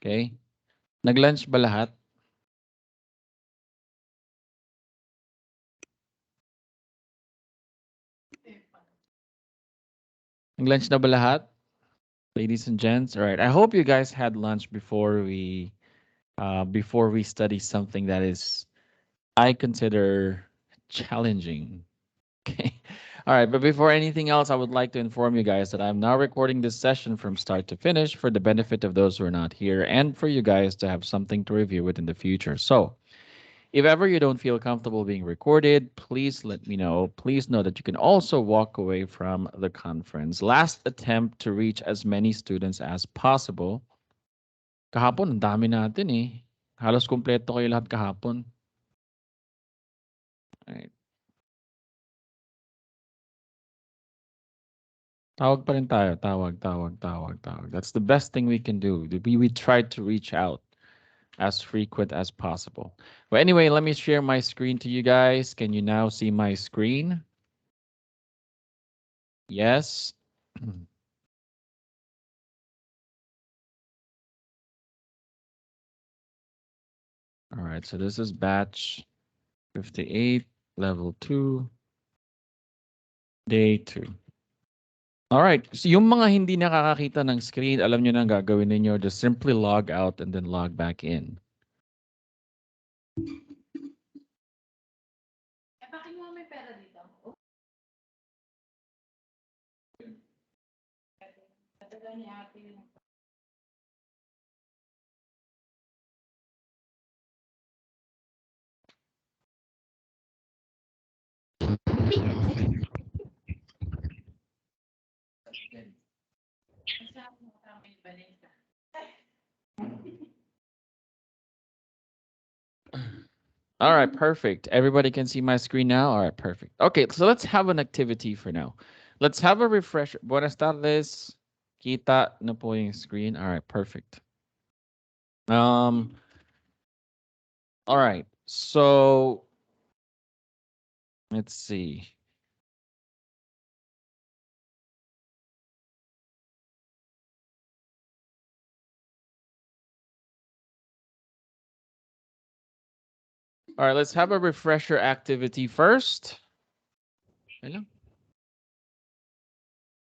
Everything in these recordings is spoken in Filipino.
Okay? Nag-lunch ba lahat? Nag-lunch na ba lahat? Ladies and gents, all right. I hope you guys had lunch before we study something that is I consider challenging. Okay. All right. But before anything else, I would like to inform you guys that I'm now recording this session from start to finish for the benefit of those who are not here and for you guys to have something to review with in the future. So if ever you don't feel comfortable being recorded, please let me know. Please know that you can also walk away from the conference. Last attempt to reach as many students as possible. Kahapon, ang dami natin eh. Halos kumpleto kayo lahat kahapon. All right. Tawag pa rin tayo. Tawag. That's the best thing we can do. We try to reach out as frequent as possible. But anyway, let me share my screen to you guys. Can you now see my screen? Yes. All right, so this is batch 58, level 2, day 2. All right, so yung mga hindi nakakakita ng screen, alam nyo na ang gagawin ninyo. Just simply log out and then log back in. All right, perfect. Everybody can see my screen now? All right, perfect. Okay, so let's have an activity for now. Let's have a refresher. Buenas tardes. Kita na po yung screen. All right, perfect. All right, so let's see. All right, let's have a refresher activity first. Hello.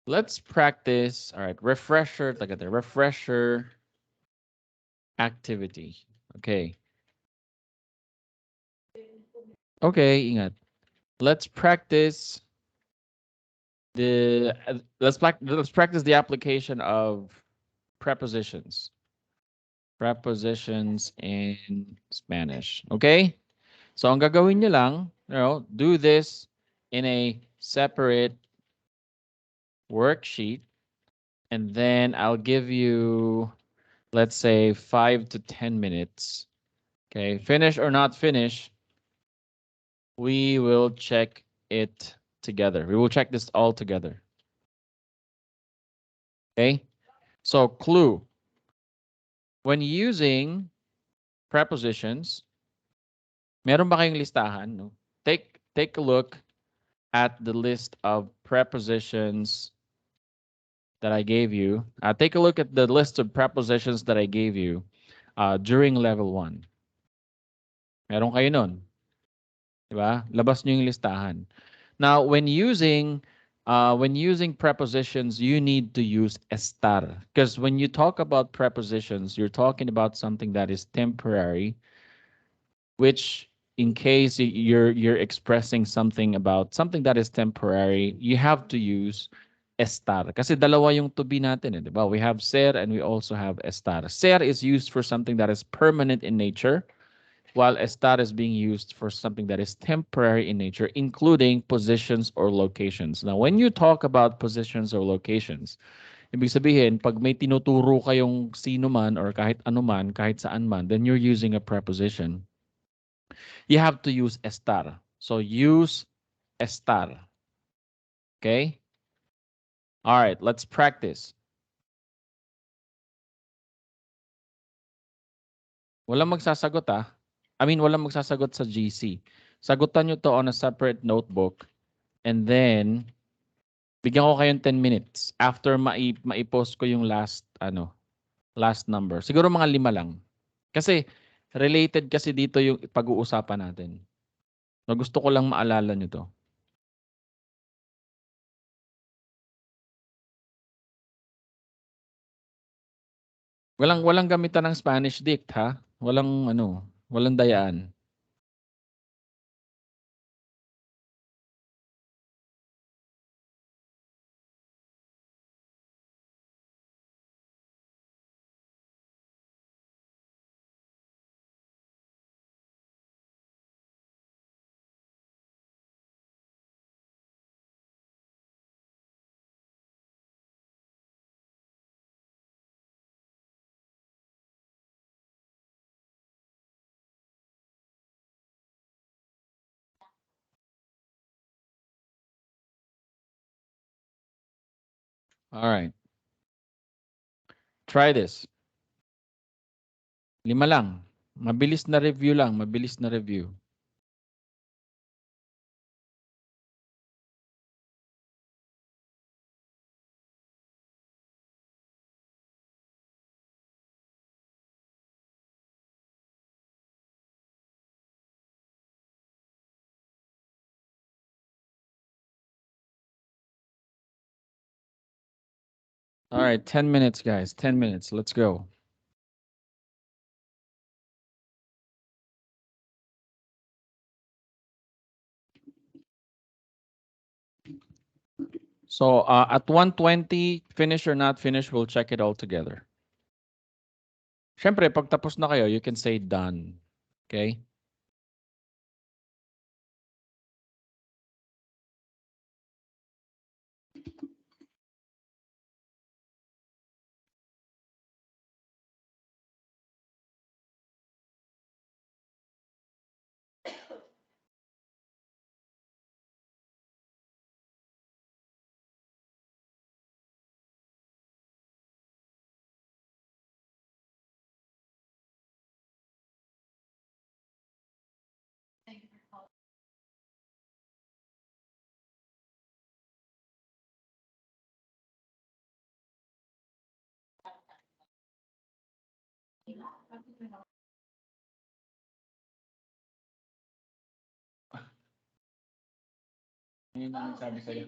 Let's practice. All right, refresher. Look at the refresher activity. Okay. Okay, ingat. Let's practice the let's practice the application of prepositions. Prepositions in Spanish. Okay? So ang gagawin niyo lang, do this in a separate worksheet, and then I'll give you, let's say, 5 to 10 minutes. Okay, finish or not finish, we will check it together. We will check this all together. Okay, so clue. When using prepositions, meron ba kayong listahan? No? Take a look at the list of prepositions that I gave you. Take a look at the list of prepositions that I gave you during level 1. Meron kayo nun. Diba? Labas nyo yung listahan. Now, when using prepositions, you need to use ESTAR. Because when you talk about prepositions, you're talking about something that is temporary, which in case you're expressing something about something that is temporary, you have to use ESTAR. Kasi dalawa yung to be natin, eh, diba? We have ser and we also have ESTAR. Ser is used for something that is permanent in nature, while ESTAR is being used for something that is temporary in nature, including positions or locations. Now, when you talk about positions or locations, ibig sabihin, pag may tinuturo kayong sino man or kahit ano man, kahit saan man, then you're using a preposition. You have to use ESTAR. So use ESTAR. Okay? All right, let's practice. Walang magsasagot walang magsasagot sa GC. Sagutan nyo to on a separate notebook, and then bigyan ko kayong 10 minutes after mai-post ko yung last Last number. Siguro mga 5 lang. Kasi related kasi dito yung pag-uusapan natin. So gusto ko lang maalala nyo 'to. Walang gamitan ng Spanish dict, ha? Walang dayaan. Alright. Try this. 5 lang. Mabilis na review lang, mabilis na review. Alright, 10 minutes, guys. 10 minutes. Let's go. So, at 1:20, finish or not finish, we'll check it all together. Siyempre, pag tapos na kayo, you can say done. Okay? Yun ang sabi sa'yo.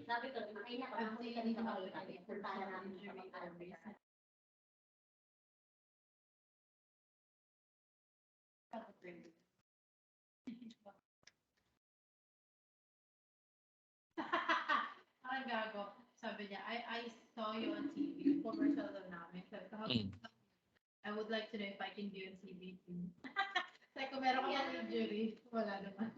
Ang gago. Sabi niya, I saw you on TV. Commercial daw namin. Sabi ko, I would like to know if I can be on TV too. Sabi ko, meron ka bang injury? Wala naman.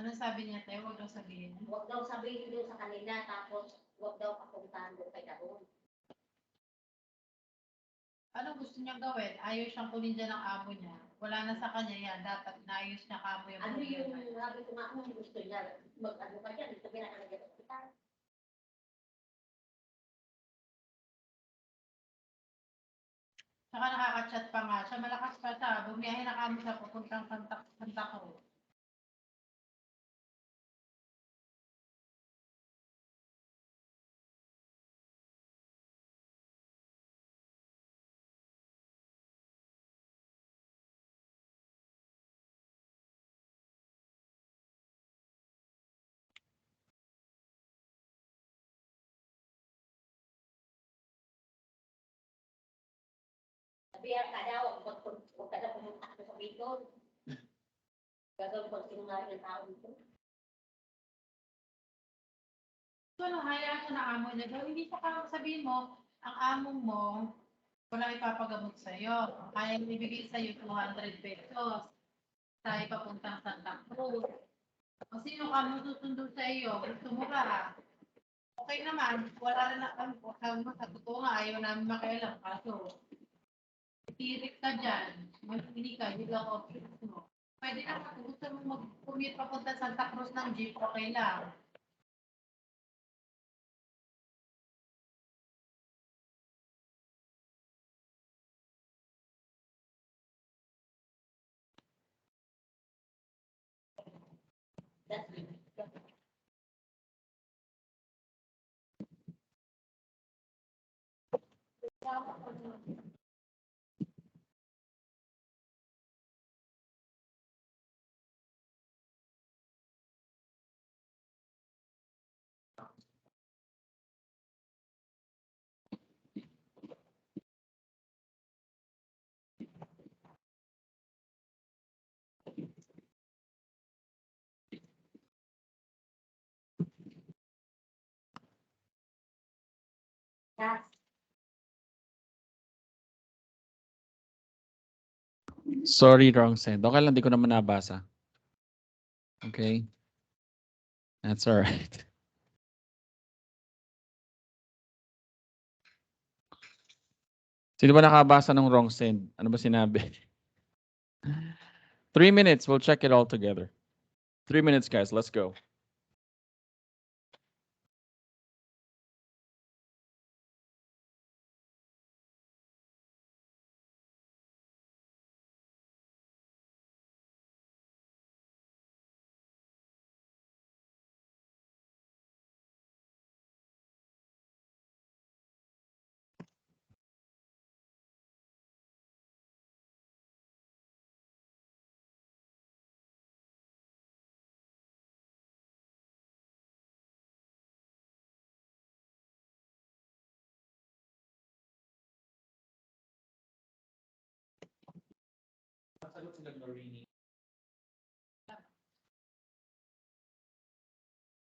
Ano sabi niya tayo? Huwag daw sabihin. Huwag daw sabihin doon sa kanila, tapos huwag daw papuntahan doon kay Daron. Ano gusto niyang gawin? Ayaw siyang kunin dyan ng amo niya. Wala na sa kanya yan. Dapat naayos niya kamo yung ano yung sabi ko nga kung gusto niya mag-ano ka dyan. Ito pinakalagyan ng kita. Saka nakaka-chat pa nga siya. Malakas pa siya. Bumiyahe na kami sa pupuntang Santa Cruz. So, ano, hayaan mo na amo niya. Hindi pa sabihin mo, ang amo mo, wala ipapagamot sa'yo. Kaya ibigay sa'yo 200 pesos. Tayo papuntang Santa Cruz. O sino ka mo susundo sa iyo? Gusto mo ba? Okay naman. Wala na sa totoo nga, ayaw namin makialam. Kaso, tirik ka dyan. Hindi ka, yun lang options mo. Pwede na kung gusto mo mag-commute papunta Santa Cruz ng jeep, okay lang. Sorry, wrong send. Okay lang, di ko naman nabasa. Okay. That's all right. Sino ba nakabasa ng wrong send? Ano ba sinabi? 3 minutes. We'll check it all together. 3 minutes, guys. Let's go.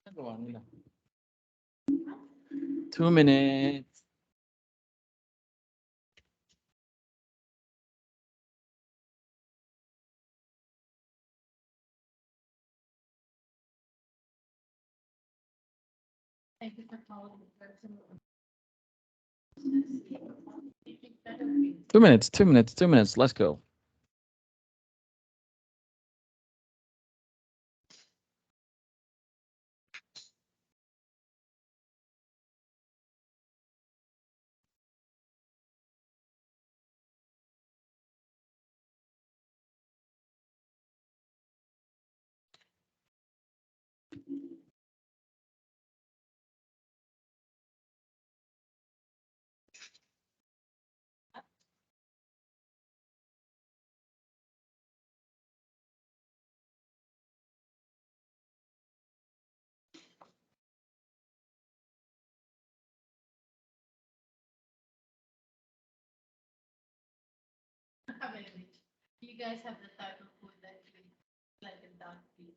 Nagawa nila. 2 minutes. Thank you for calling. 2 minutes, 2 minutes, 2 minutes. Let's go. You guys have the type of food that you like a dog food.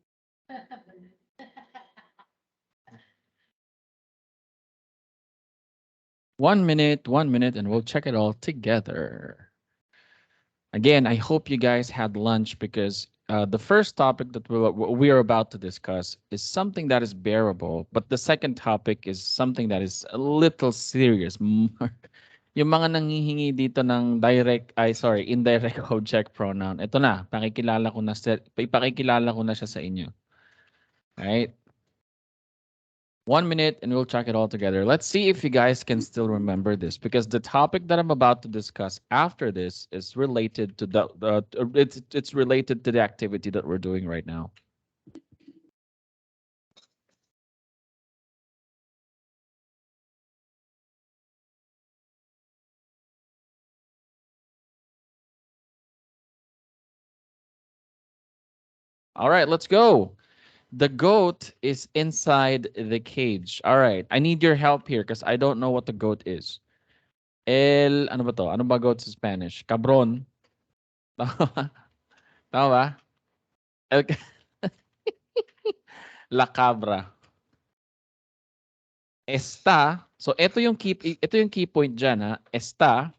1 minute, and we'll check it all together. Again, I hope you guys had lunch because the first topic that we are about to discuss is something that is bearable, but the second topic is something that is a little serious. Yung mga nanghihingi dito ng indirect object pronoun. Ito na, ipakikilala ko na siya sa inyo. All right? 1 minute and we'll check it all together. Let's see if you guys can still remember this because the topic that I'm about to discuss after this is related to it's related to the activity that we're doing right now. All right, let's go. The goat is inside the cage. All right, I need your help here because I don't know what the goat is. ano ba to? Ano ba goat sa Spanish? Cabron. Tama ba? Tama ba? El, la cabra. Está, so ito yung key point diyan ha. Está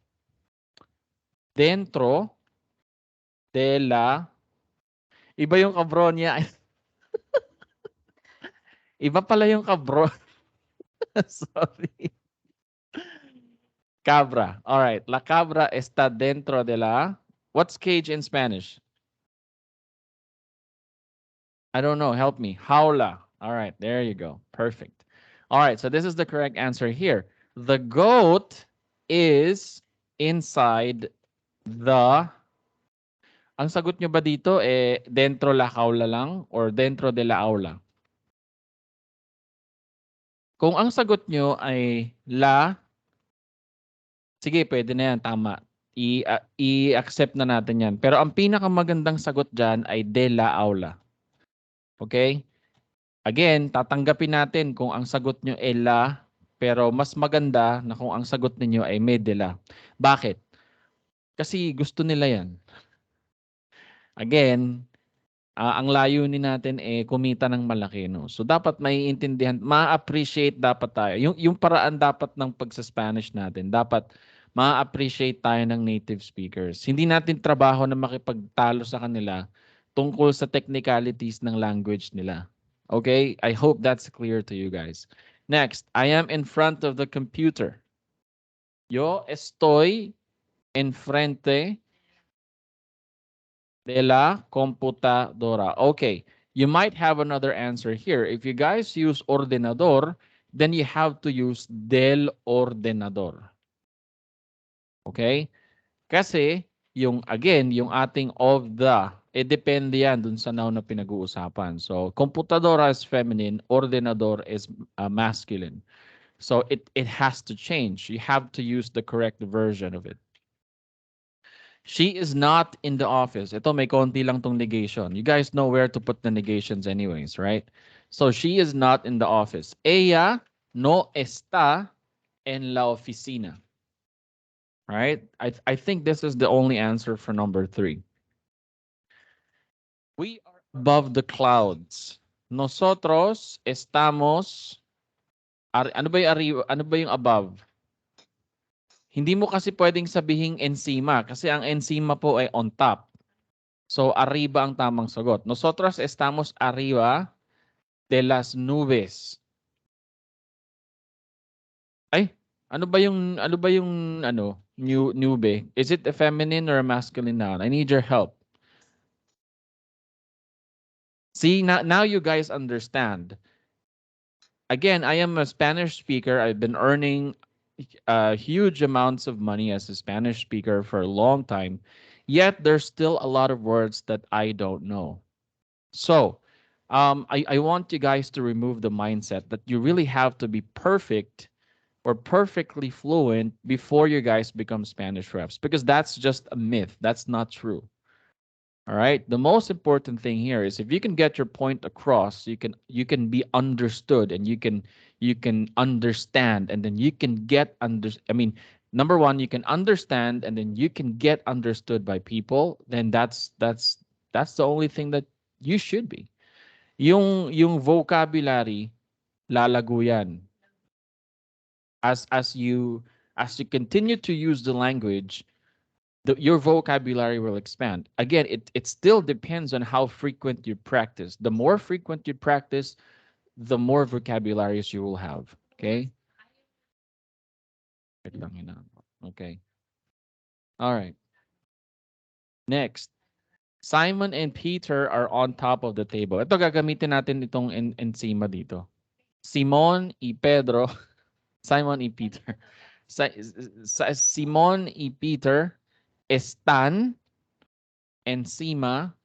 dentro de la, iba yung cabron niya. Iba pala yung cabron. Sorry. Cabra. All right. La cabra está dentro de la, what's cage in Spanish? I don't know. Help me. Jaula. All right. There you go. Perfect. All right. So this is the correct answer here. The goat is inside the, ang sagot nyo ba dito dentro la jaula lang or dentro de la aula? Kung ang sagot nyo ay la, sige, pwede na yan, tama. I-accept na natin yan. Pero ang pinakamagandang sagot dyan ay de la aula. Okay? Again, tatanggapin natin kung ang sagot nyo ay la, pero mas maganda na kung ang sagot ninyo ay may de la. Bakit? Kasi gusto nila yan. Again, ang layunin natin kumita ng malaki, no. So dapat maiintindihan, ma-appreciate dapat tayo. Yung paraan dapat ng pagsa-Spanish natin, dapat ma-appreciate tayo ng native speakers. Hindi natin trabaho na makipagtalo sa kanila tungkol sa technicalities ng language nila. Okay? I hope that's clear to you guys. Next, I am in front of the computer. Yo estoy enfrente de la computadora. Okay, you might have another answer here. If you guys use ordenador, then you have to use del ordenador. Okay? Kasi, yung again, yung ating of the, depende yan dun sa noun na pinag-uusapan. So, computadora is feminine, ordenador is masculine. So, it has to change. You have to use the correct version of it. She is not in the office. Ito may konti lang tong negation. You guys know where to put the negations anyways, right? So she is not in the office. Ella no está en la oficina. Right? I think this is the only answer for number 3. We are above the clouds. Nosotros estamos, ano ba yung arriba, ano ba yung above? Hindi mo kasi pwedeng sabihing encima kasi ang encima po ay on top. So, arriba ang tamang sagot. Nosotros estamos arriba de las nubes. Ay, ano ba yung nube? Is it a feminine or a masculine noun? I need your help. See, now you guys understand. Again, I am a Spanish speaker. I've been earning huge amounts of money as a Spanish speaker for a long time. Yet there's still a lot of words that I don't know. So, I want you guys to remove the mindset that you really have to be perfect or perfectly fluent before you guys become Spanish reps, because that's just a myth. That's not true. All right. The most important thing here is if you can get your point across, you can be understood and you can understand, and then you can get number one, you can understand and then you can get understood by people. Then that's the only thing that you should be. Yung vocabulary lalago yan. As you continue to use the language, your vocabulary will expand. Again, it still depends on how frequent you practice. The more frequent you practice, the more vocabularies you will have. Okay. Okay. All right. Next. Simon and Peter are on top of the table. Ito gagamitin natin itong encima dito. Simon y Pedro. Simon y Peter. Simon y Peter están encima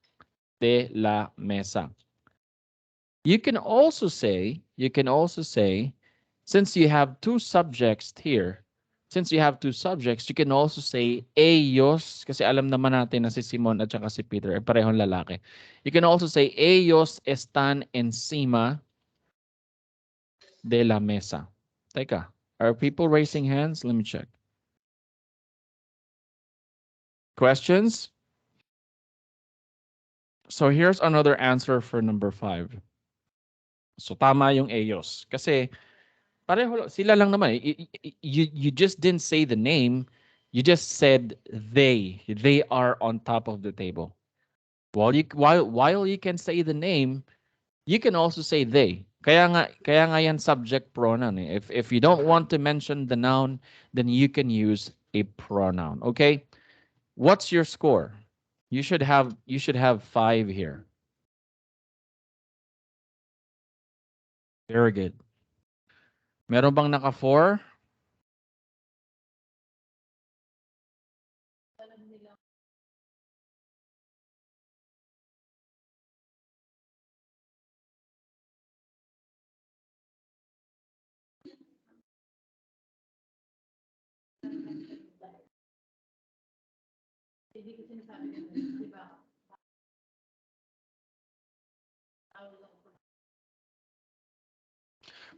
de la mesa. You can also say, since you have two subjects here, you can also say ellos, kasi alam naman natin na si Simon at saka si Peter ay parehong lalaki. You can also say ellos están encima de la mesa. Teka, are people raising hands? Let me check. Questions? So here's another answer for number 5. So tama yung ELLOS. Kasi pareho sila lang naman. You just didn't say the name. You just said they. They are on top of the table. While you can say the name, you can also say they. Kaya nga yan subject pronoun. Eh. If you don't want to mention the noun, then you can use a pronoun. Okay? What's your score? You should have 5 here. Very good. Meron bang naka 4?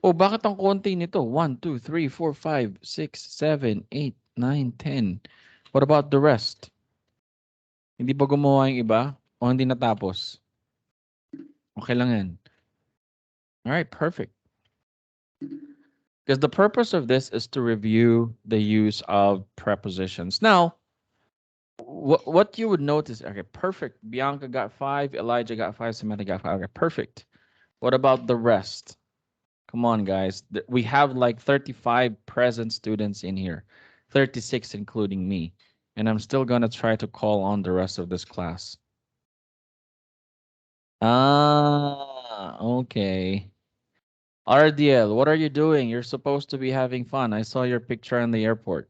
Oh, bakit ang konti nito? 1, 2, 3, 4, 5, 6, 7, 8, 9, 10. What about the rest? Hindi ba gumawa yung iba? O hindi natapos? Okay lang yan. All right, perfect. Because the purpose of this is to review the use of prepositions. Now, what you would notice, okay, perfect. Bianca got 5, Elijah got 5, Samantha got 5. Okay, perfect. What about the rest? Come on, guys. We have like 35 present students in here, 36 including me. And I'm still going to try to call on the rest of this class. Ah, okay. RDL, what are you doing? You're supposed to be having fun. I saw your picture in the airport.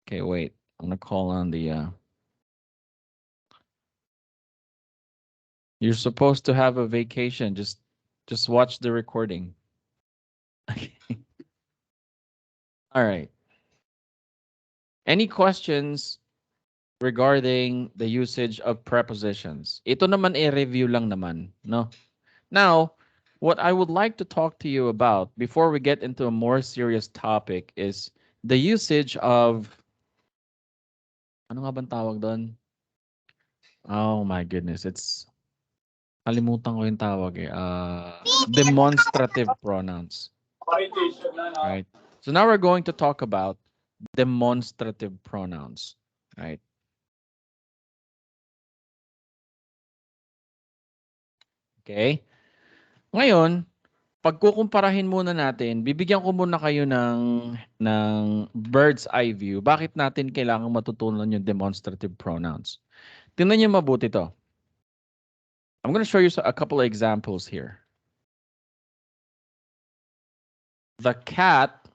Okay, wait. I'm going to call on the... You're supposed to have a vacation. Just watch the recording. Okay. All right. Any questions regarding the usage of prepositions? Ito naman review lang naman, no? Now, what I would like to talk to you about before we get into a more serious topic is the usage of... Ano nga bang tawag doon? Oh my goodness, it's... Kalimutan ko yung tawag eh. Demonstrative pronouns. Right. So now we're going to talk about demonstrative pronouns. Right. Okay. Ngayon, pagkukumparahin muna natin, bibigyan ko muna kayo ng bird's eye view. Bakit natin kailangan matutunan yung demonstrative pronouns? Tingnan niyo mabuti to. I'm going to show you a couple of examples here. The cat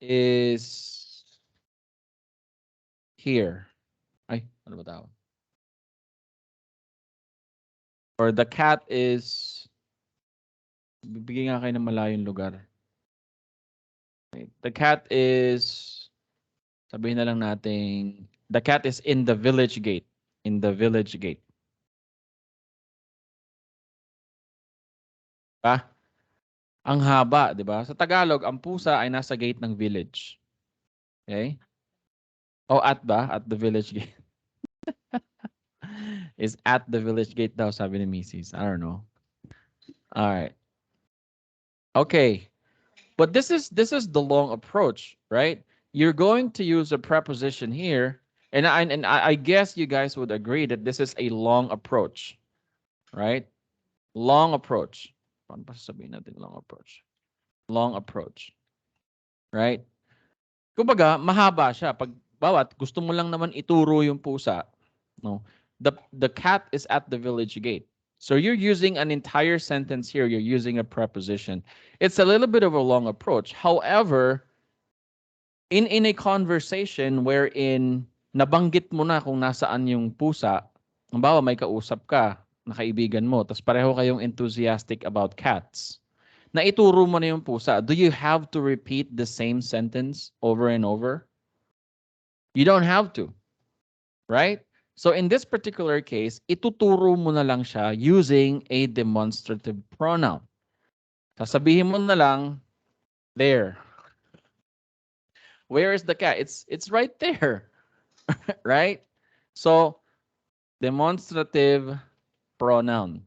is here. Ay, ano ba tawag? Or the cat is... Bibigyan nga kayo ng malayong lugar. Okay. The cat is... Sabihin na lang natin... The cat is in the village gate. In the village gate. Ah, ang haba, di ba? Sa Tagalog, ang pusa ay nasa gate ng village. Okay? O at ba? At the village gate. Is at the village gate daw, sabi ni Mrs. I don't know. All right. Okay. But this is the long approach, right? You're going to use a preposition here, and I guess you guys would agree that this is a long approach, right? Long approach. Paano pa sasabihin natin long approach? Long approach. Right? Kumbaga, mahaba siya. Pag bawat gusto mo lang naman ituro yung pusa, no? The cat is at the village gate. So you're using an entire sentence here. You're using a preposition. It's a little bit of a long approach. However, in a conversation wherein nabanggit mo na kung nasaan yung pusa, halimbawa may kausap ka, na kaibigan mo, tapos pareho kayong enthusiastic about cats, na ituro mo na yung pusa, do you have to repeat the same sentence over and over? You don't have to, right? So in this particular case, ituturo mo na lang siya using a demonstrative pronoun. Sasabihin mo na lang, there. Where is the cat? It's right there, right? So demonstrative pronoun.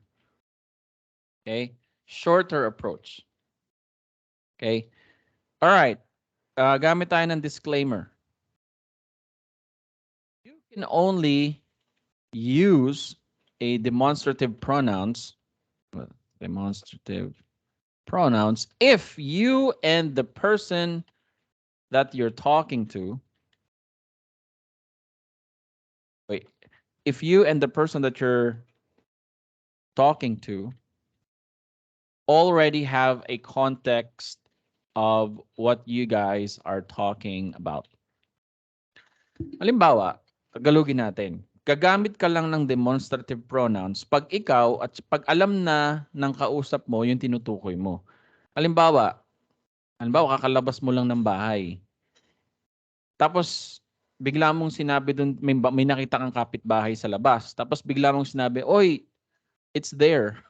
Okay, shorter approach. Okay, all right. Gamit tayo ng disclaimer. You can only use a demonstrative pronouns, demonstrative pronouns, if you and the person that you're talking to, wait, if you and the person that you're talking to already have a context of what you guys are talking about. Halimbawa, tagalogin natin. Gagamit ka lang ng demonstrative pronouns pag ikaw at pag alam na ng kausap mo yung tinutukoy mo. Halimbawa, kakalabas mo lang ng bahay. Tapos, bigla mong sinabi dun, may nakita kang kapitbahay sa labas. Tapos bigla mong sinabi, oy, it's there.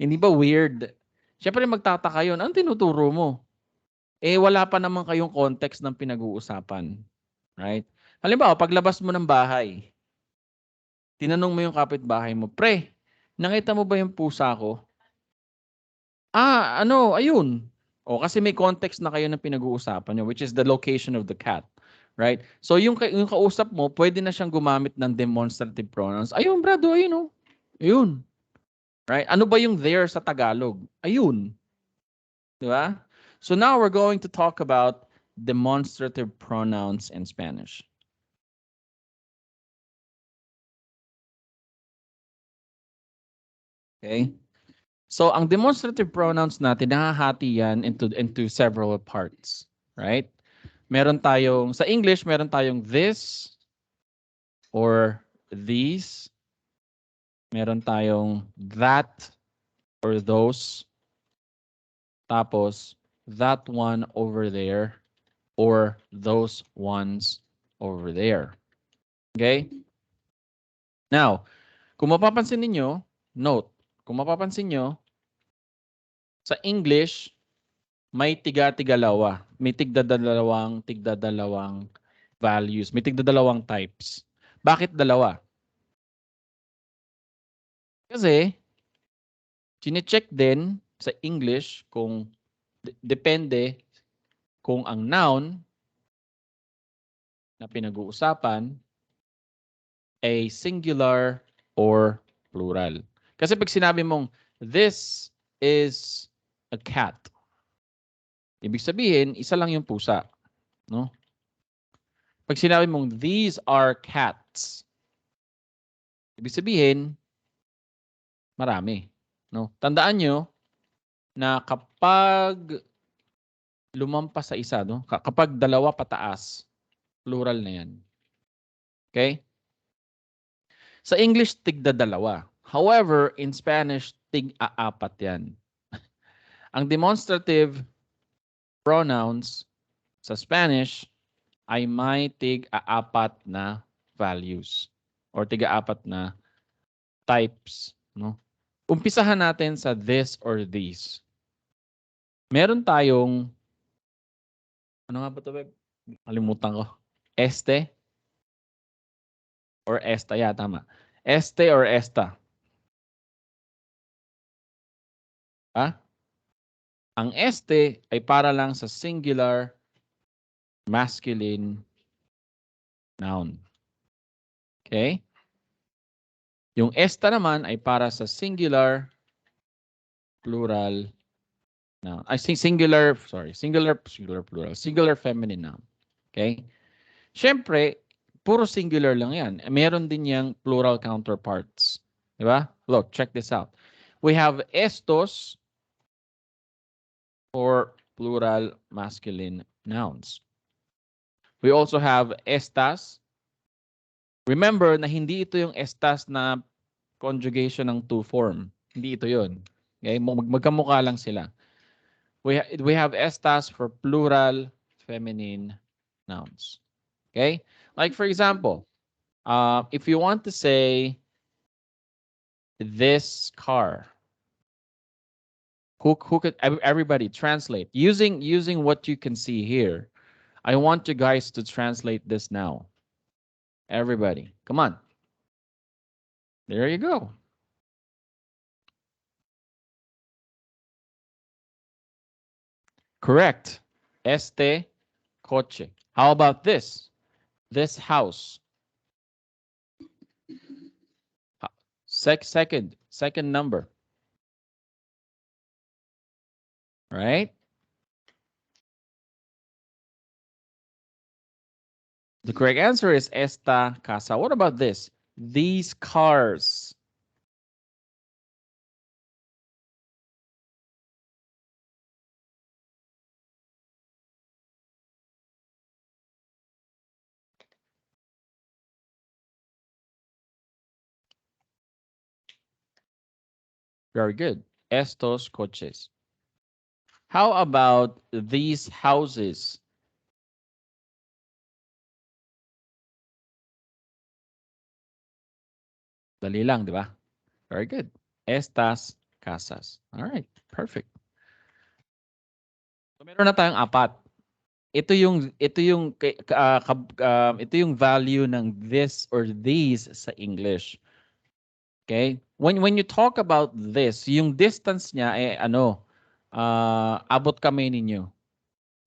Hindi ba weird? Siyempre magtataka yun. Anong tinuturo mo? Eh, wala pa naman kayong context ng pinag-uusapan. Right? Halimbawa, paglabas mo ng bahay, tinanong mo yung kapitbahay mo, pre, nakita mo ba yung pusa ko? Ayun. O, kasi may context na kayo ng pinag-uusapan nyo, which is the location of the cat. Right? So, yung kausap mo, pwede na siyang gumamit ng demonstrative pronouns. Ayun, brado, ayun, oh. Ayun. Right? Ano ba yung there sa Tagalog? Ayun. Diba? So now we're going to talk about demonstrative pronouns in Spanish. Okay? So ang demonstrative pronouns natin, nahahati yan into several parts. Right? Meron tayong, sa English, meron tayong this or these. Meron tayong that or those. Tapos, that one over there or those ones over there. Okay? Now, kung mapapansin ninyo, note, kung mapapansin nyo, sa English, may tiga-tigalawa. May tigdadalawang values. May tigdadalawang types. Bakit dalawa? Kasi, chine-check din sa English kung depende kung ang noun na pinag-uusapan ay singular or plural. Kasi pag sinabi mong, this is a cat, ibig sabihin, isa lang yung pusa. No? Pag sinabi mong, these are cats, ibig sabihin, marami. No? Tandaan nyo na kapag lumampas sa isa, no? Kapag dalawa pataas, plural na yan. Okay? Sa English, tigda-dalawa. However, in Spanish, tig-aapat yan. Ang demonstrative pronouns sa Spanish ay may tig-aapat na values or tig-aapat na types. No? Umpisahan natin sa this or these. Meron tayong, ano nga ba ito? Kalimutan ko. Este or esta. Yeah, tama. Este or esta. Ha? Ang este ay para lang sa singular masculine noun. Okay? Yung esta naman ay para sa singular plural noun. Ay, singular plural. Singular feminine noun. Okay? Siyempre, puro singular lang yan. Meron din yang plural counterparts. Diba? Look, check this out. We have estos for plural masculine nouns. We also have estas. Remember na hindi ito yung estas na conjugation ng two form. Hindi ito yun. Okay? Magkamukha lang sila. We have estas for plural feminine nouns. Okay? Like for example, if you want to say this car, who could everybody translate using what you can see here? I want you guys to translate this now. Everybody, come on. There you go. Correct. Este coche. How about this? This house. Second number. Right? The correct answer is esta casa. What about this? These cars. Very good. Estos coches. How about these houses? Dali lang, di ba? Very good. Estas casas. All right, perfect. So meron na tayong apat. Ito yung value ng this or these sa English. Okay? When you talk about this, yung distance niya abot kamay ninyo.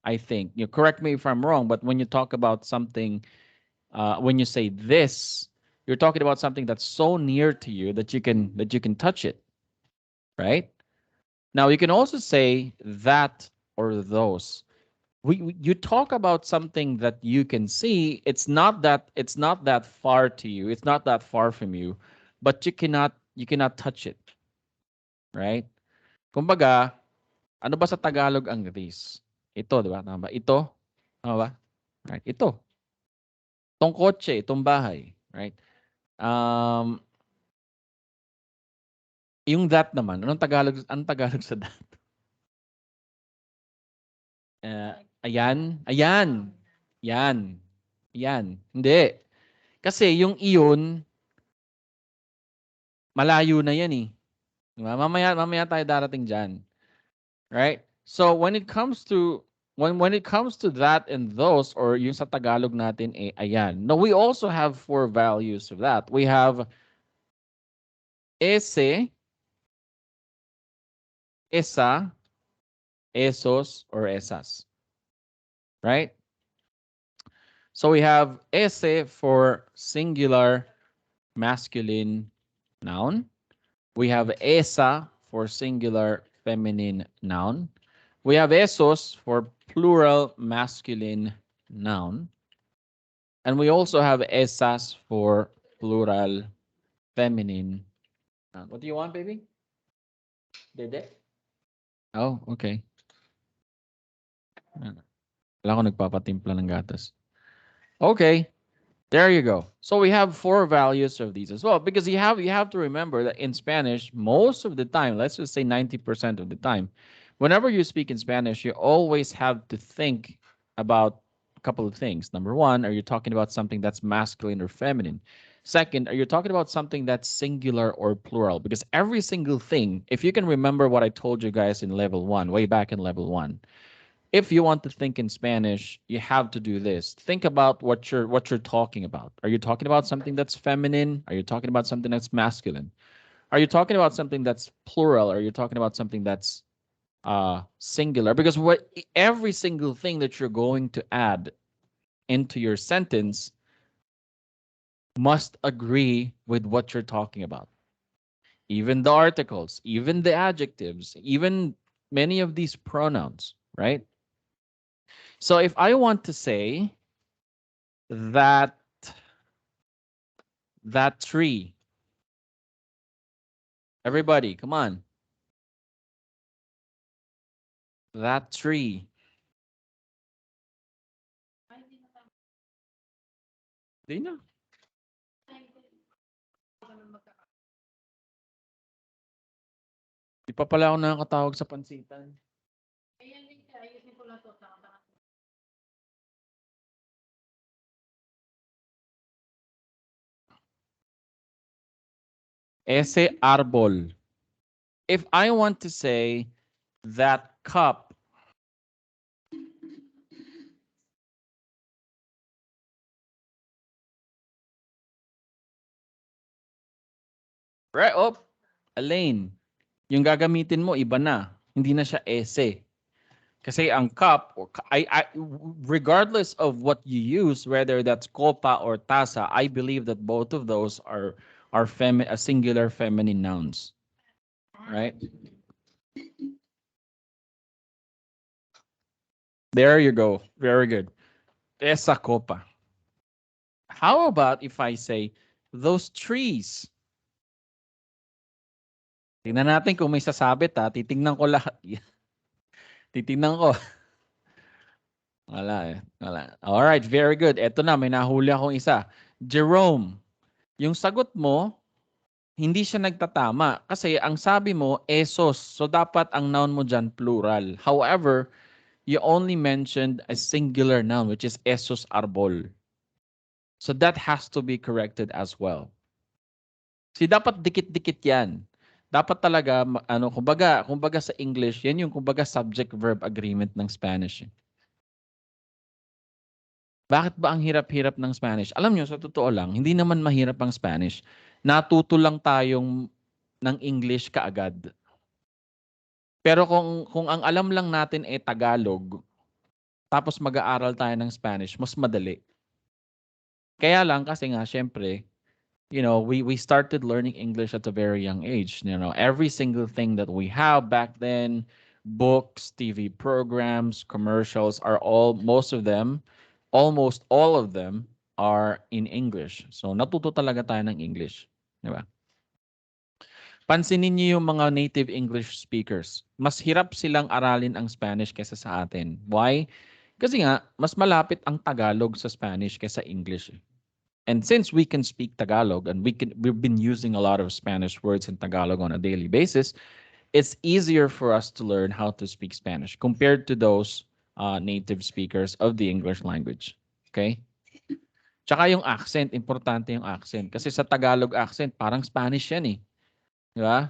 I think. You correct me if I'm wrong, but when you talk about something, when you say this, you're talking about something that's so near to you that you can touch it, right? Now you can also say that or those. You talk about something that you can see. It's not that far to you. It's not that far from you, but you cannot touch it, right? Kumbaga, ano ba sa Tagalog ang this? Ito, di ba? Tama ba? Ito, tama ba? Right? Ito. Itong kotse, itong bahay, right? Yung that naman, anong Tagalog sa that? Ayan, ayan. Yan. Yan. Hindi. Kasi yung iyon, malayo na yan eh. Diba? Mamaya tayo darating dyan. Right? So when it comes to that and those, or yung sa Tagalog natin, ayan. Now we also have 4 values of that. We have ese, esa, esos, or esas. Right? So we have ese for singular masculine noun. We have esa for singular feminine noun. We have esos for plural masculine noun. And we also have esas for plural feminine noun. What do you want, baby? Dede? Oh, okay. Wala ko nagpapatimpla ng gatas. Okay. There you go. So we have 4 values of these as well, because you have to remember that in Spanish, most of the time, let's just say 90% of the time, whenever you speak in Spanish, you always have to think about a couple of things. Number one, are you talking about something that's masculine or feminine? Second, are you talking about something that's singular or plural? Because every single thing, if you can remember what I told you guys in level 1, way back in level 1, if you want to think in Spanish, you have to do this. Think about what you're talking about. Are you talking about something that's feminine? Are you talking about something that's masculine? Are you talking about something that's plural? Are you talking about something that's singular? Because every single thing that you're going to add into your sentence must agree with what you're talking about. Even the articles, even the adjectives, even many of these pronouns, right? So if I want to say that tree, everybody, come on. That tree. Di na. Di pa pala ako nakakatawag sa pansitan. Ese árbol. If I want to say that cup, Right? Oh, Elaine, yung gagamitin mo, iba na. Hindi na siya ese. Kasi ang cup, or regardless of what you use, whether that's copa or tasa, I believe that both of those are singular feminine nouns. Right? There you go. Very good. Esa copa. How about if I say, those trees? Tingnan natin kung may sasabit ha. Titingnan ko lahat. Titingnan ko. Wala eh. Wala. Alright, very good. Eto na, may nahuli akong isa. Jerome, yung sagot mo, hindi siya nagtatama. Kasi ang sabi mo, esos. So dapat ang noun mo dyan, plural. However, you only mentioned a singular noun, which is esos arbol. So that has to be corrected as well. Si dapat dikit-dikit yan. Dapat talaga, kumbaga sa English, yan yung kumbaga subject-verb agreement ng Spanish. Bakit ba ang hirap-hirap ng Spanish? Alam nyo, sa totoo lang, hindi naman mahirap ang Spanish. Natuto lang tayong ng English kaagad. Pero kung ang alam lang natin ay Tagalog, tapos mag-aaral tayo ng Spanish, mas madali. Kaya lang kasi nga, syempre, you know, we started learning English at a very young age. You know, every single thing that we have back then, books, TV programs, commercials are most of them, almost all of them are in English. So natuto talaga tayo ng English, di ba? Pansinin niyo yung mga native English speakers. Mas hirap silang aralin ang Spanish kaysa sa atin. Why? Kasi nga, mas malapit ang Tagalog sa Spanish kaysa English. And since we can speak Tagalog and we've been using a lot of Spanish words in Tagalog on a daily basis, it's easier for us to learn how to speak Spanish compared to those native speakers of the English language. Okay? Tsaka yung accent, importante yung accent. Kasi sa Tagalog accent, parang Spanish yan eh. Di ba?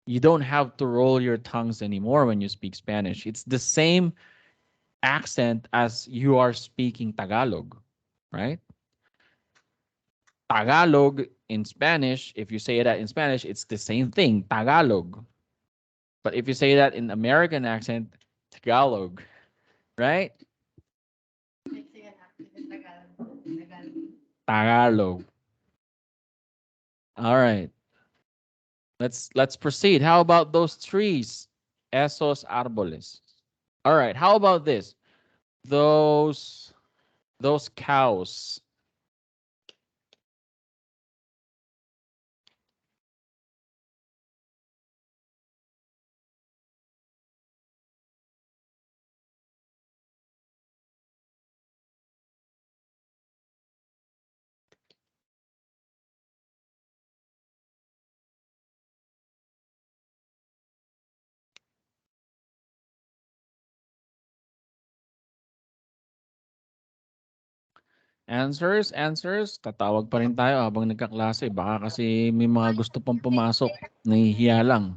You don't have to roll your tongues anymore when you speak Spanish. It's the same accent as you are speaking Tagalog, right? Tagalog in Spanish, if you say that in Spanish, it's the same thing, Tagalog. But if you say that in American accent, Tagalog, right? Tagalog. All right. Let's proceed. How about those trees? Esos árboles. All right. How about this? Those cows. Answers. Tatawag pa rin tayo habang nagkaklase. Baka kasi may mga gusto pang pumasok. Nahihiya lang.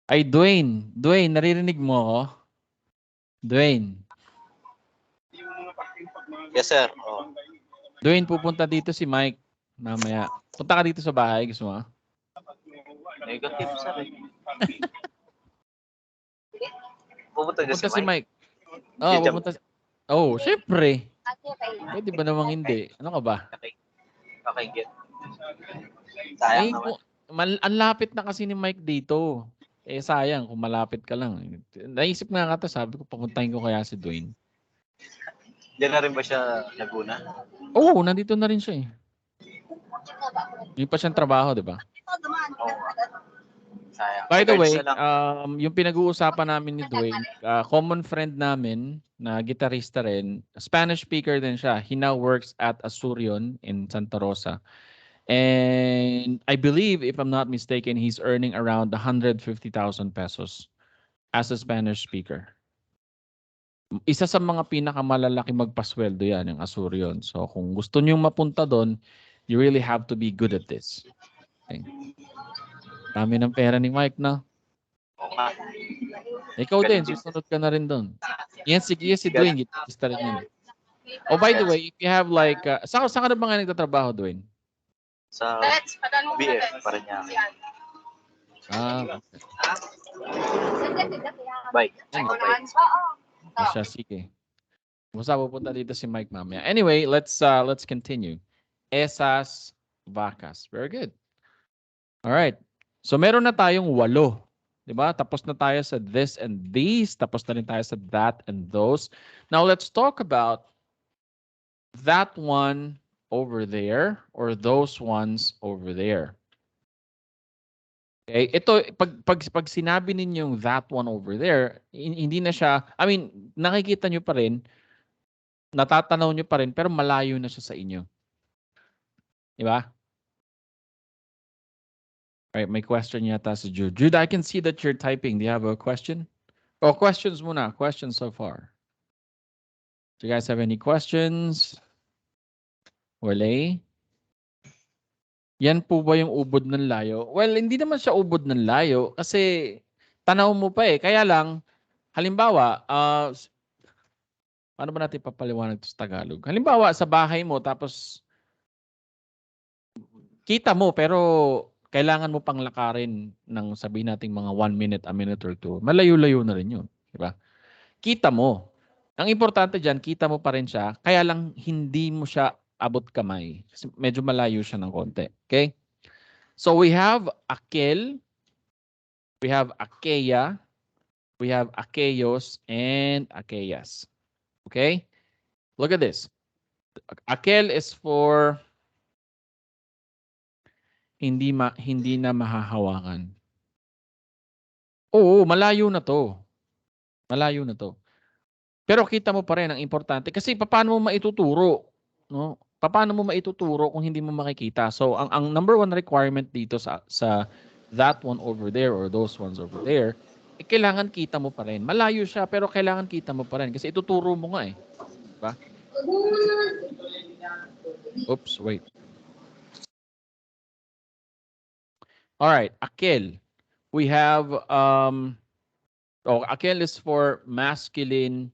Ay, Dwayne. Dwayne, naririnig mo ako? Dwayne. Yes, sir. Oh. Dwayne, pupunta dito si Mike. Mamaya. Punta ka dito sa bahay. Gusto mo? Negative, sir. Pupunta si Mike. Oh, pupunta. Oh, syempre. Pwede ba namang hindi? Ano ka ba? Okay, get. Sayang naman. Ang lapit na kasi ni Mike dito. Eh, sayang kung malapit ka lang. Naisip nga ka to, sabi ko, papuntahin ko kaya si Dwayne. Diyan na rin ba siya Laguna? Oo, nandito na rin siya eh. Yung pa siyang trabaho, di ba? Sayang. By the way, yung pinag-uusapan namin ni Dwayne, common friend namin na gitarista rin, Spanish speaker din siya. He now works at Asurion in Santa Rosa. And I believe, if I'm not mistaken, he's earning around 150,000 pesos as a Spanish speaker. Isa sa mga pinakamalalaki magpasweldo yan, yung Asurion. So kung gusto nyo mapunta doon, you really have to be good at this. Okay. Dami ng pera ni Mike, no? Oo nga. Ikaw din, Ganun din. susunod ka na rin doon. Yan si Ganun. Dwayne, gitista rin yan. Oh, by the way, if you have like, saan ka na ba nga nagtatrabaho, Dwayne? Sa BF, Parañaque. Ah, okay. Bike. Yan. Bike. Siya, sige. Basta pupunta dito si Mike mamaya. Anyway, let's continue. Esas vacas. Very good. All right. So meron na tayong 8. 'Di ba? Tapos na tayo sa this and these, tapos na rin tayo sa that and those. Now let's talk about that one over there or those ones over there. Okay, ito pag sinabi ninyong that one over there, hindi na siya, I mean, nakikita nyo pa rin, natatanaw nyo pa rin, pero malayo na siya sa inyo. Di ba? Right, may question yata si Jude. Jude, I can see that you're typing. Do you have a question? Oh, questions muna. Questions so far. Do you guys have any questions? Wala. Yan po ba yung ubod ng layo? Well, hindi naman siya ubod ng layo kasi tanaw mo pa eh. Kaya lang, halimbawa, paano ba natin papaliwanag ito sa Tagalog? Halimbawa, sa bahay mo, tapos kita mo, pero kailangan mo pang lakarin ng sabihin nating mga 1 minute, a minute or 2. Malayo-layo na rin yun. Diba? Kita mo. Ang importante dyan, kita mo pa rin siya, kaya lang hindi mo siya abot kamay. Kasi medyo malayo siya ng konti. Okay? So we have Akel, we have Akeya, we have Akeyos, and Akeyas. Okay? Look at this. Akel is for hindi na mahahawakan. Oo, malayo na to. Malayo na to. Pero kita mo pa rin ang importante kasi paano mo maituturo, no? Paano mo maituturo kung hindi mo makikita? So ang number 1 requirement dito sa that one over there or those ones over there, kailangan kita mo pa rin. Malayo siya pero kailangan kita mo pa rin kasi ituturo mo nga eh. Diba? Oops, wait. All right, Akel. We have Akel is for masculine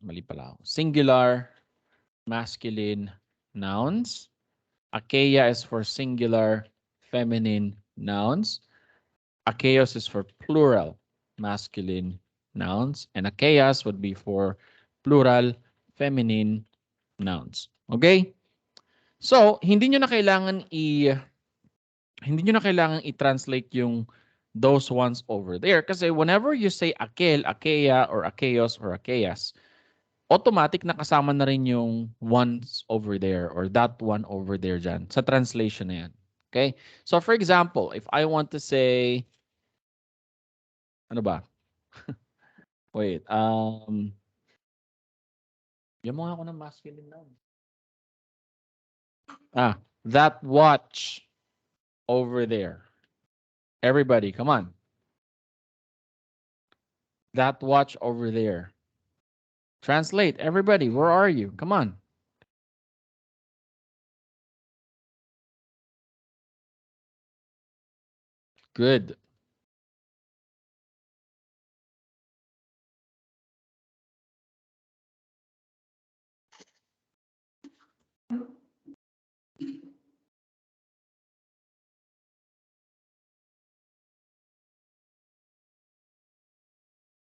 mali pala ako. Singular masculine nouns. Akeya is for singular feminine nouns. Akeos is for plural masculine nouns. And Akeyas would be for plural feminine nouns. Okay? So, hindi nyo na kailangan i-translate yung those ones over there kasi whenever you say Akel, Akeya, or Akeos, or Akeyas, automatic nakasama na rin yung ones over there or that one over there dyan sa translation na yan. Okay? So for example, if I want to say, ano ba? Wait, yan mo nga ako ng masculine noun. That watch over there. Everybody, come on. That watch over there. Translate, everybody, where are you? Come on. Good.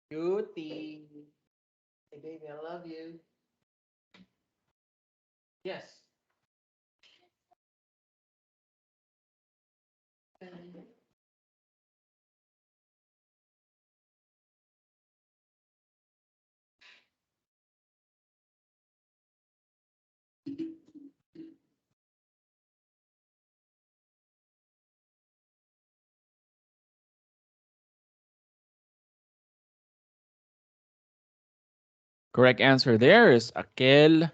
Cutie. Hey, baby, I love you. Yes. Correct answer there is Akel.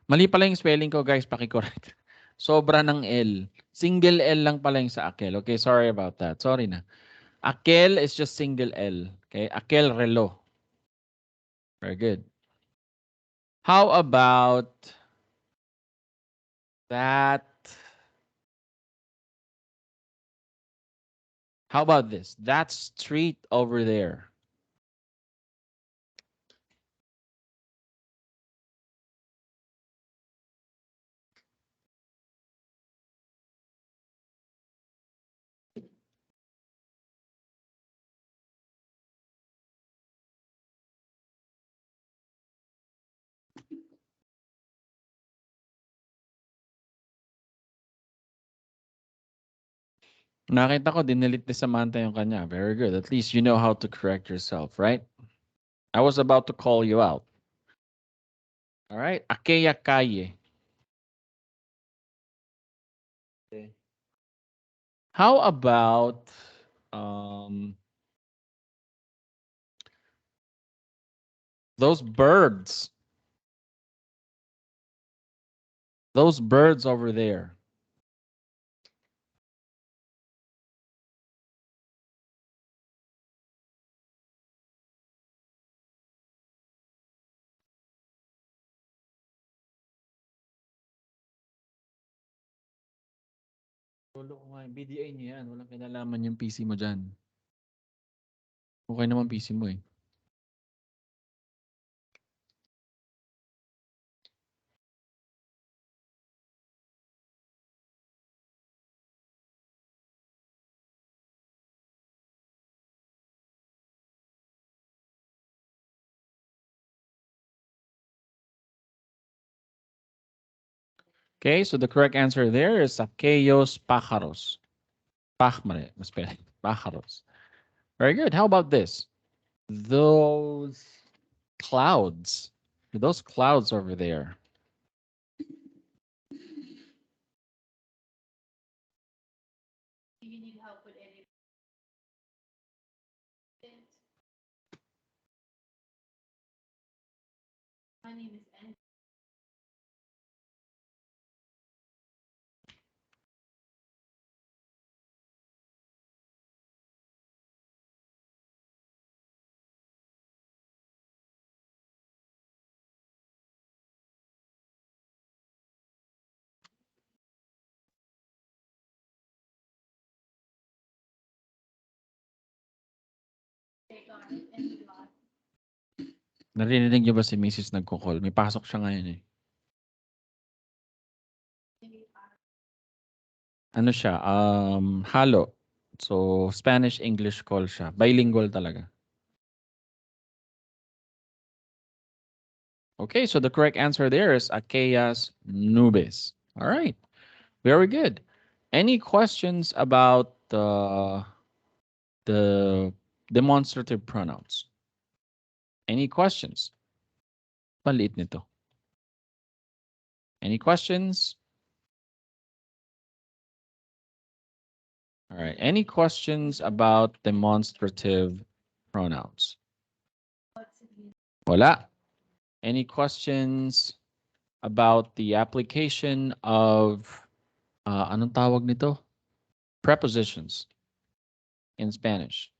Mali pala yung spelling ko, guys. Paki-correct. Sobra ng L. Single L lang pala yung sa Akel. Okay, sorry about that. Sorry na. Akel is just single L. Okay, Akel relo. Very good. How about that How about this? That street over there. Nakita ko, dinilit ni Samantha yung kanya. Very good. At least you know how to correct yourself, right? I was about to call you out. All right. Aquella calle. Okay. How about those birds? Those birds over there. Lolo ko nga, BDA niya yan. Walang kinalaman yung PC mo dyan. Okay naman PC mo eh. Okay, so the correct answer there is aquellos pájaros. Pájaros. Very good. How about this? Those clouds. Those clouds over there. Do you need help with any? My name is N. Take on it and we lost. Narinig niyo ba si Mrs. nagko-call? May pasok siya ngayon eh. Ano siya? Halo. So, Spanish-English call siya. Bilingual talaga. Okay, so the correct answer there is aquellas nubes. All right, very good. Any questions about the demonstrative pronouns? Any questions? Maliit nito. Any questions? All right, any questions about demonstrative pronouns? Wala. Any questions about the application of, anong tawag nito? Prepositions in Spanish.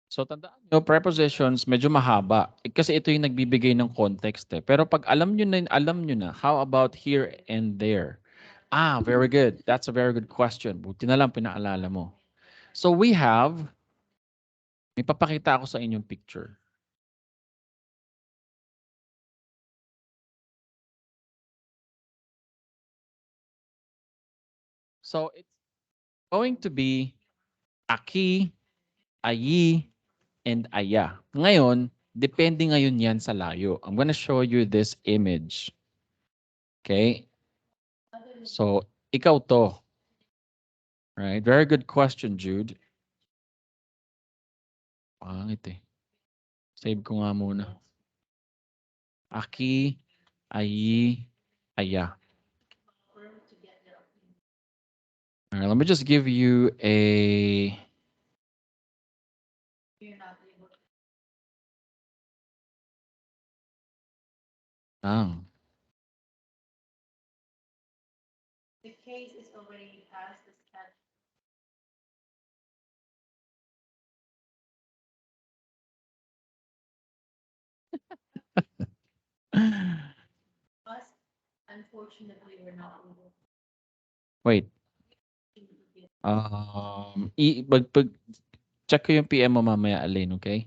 So tandaan nyo, prepositions medyo mahaba. Kasi ito yung nagbibigay ng context eh. Pero pag alam nyo na, how about here and there? Ah, very good. That's a very good question. Buti na lang pinaalala mo. So we have, may papakita ako sa inyong picture. So it's going to be aki, ayi, and aya. Ngayon, depende ngayon yan sa layo. I'm gonna show you this image. Okay? So, ikaw to. Right? Very good question, Jude. Pangit eh. Save ko nga muna. Aki, ayi, aya. All right, let me just give you a... The case is already past the statute. Us, unfortunately, we're not able. Wait. Check ko yung PM mo mamaya, Alin, okay?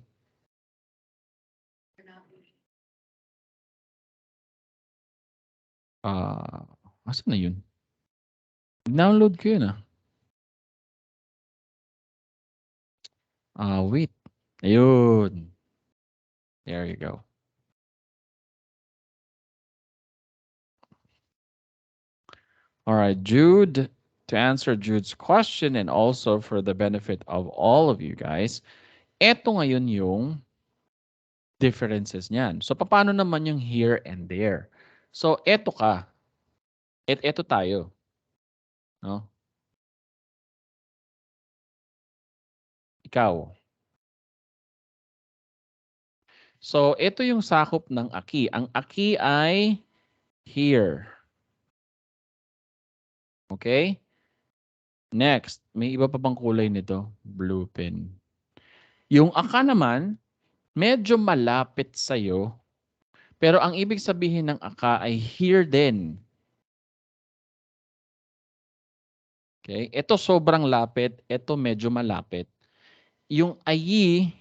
Asan na yun? Download ko yun wait. Ayun. There you go. All right, Jude, to answer Jude's question and also for the benefit of all of you guys, eto ngayon yung differences niyan. So, paano naman yung here and there? So, eto ka. Eto tayo. No? Ikaw. So, ito yung sakop ng aki. Ang aki ay here. Okay? Next, may iba pa bang kulay nito? Blue pen. Yung aka naman, medyo malapit sa'yo. Pero ang ibig sabihin ng aka ay here din. Okay? Ito sobrang lapit. Ito medyo malapit. Yung ayi,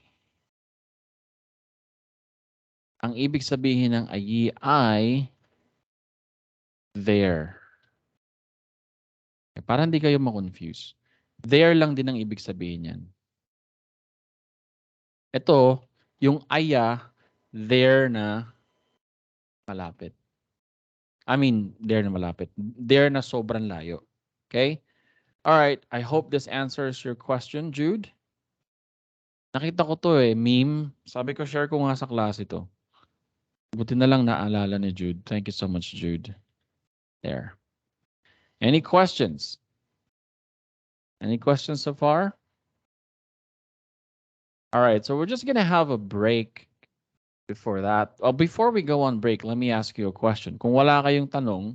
ang ibig sabihin ng ayi ay there. Okay, para hindi kayo ma-confuse. There lang din ang ibig sabihin yan. Ito, yung aya, there na malapit. I mean, there na malapit. There na sobrang layo. Okay? All right. I hope this answers your question, Jude. Nakita ko to meme. Sabi ko, share ko nga sa klase to. Buti na lang naalala ni Jude. Thank you so much, Jude. There. Any questions? Any questions so far? All right. So we're just going to have a break before that. Before we go on break, let me ask you a question. Kung wala kayong tanong,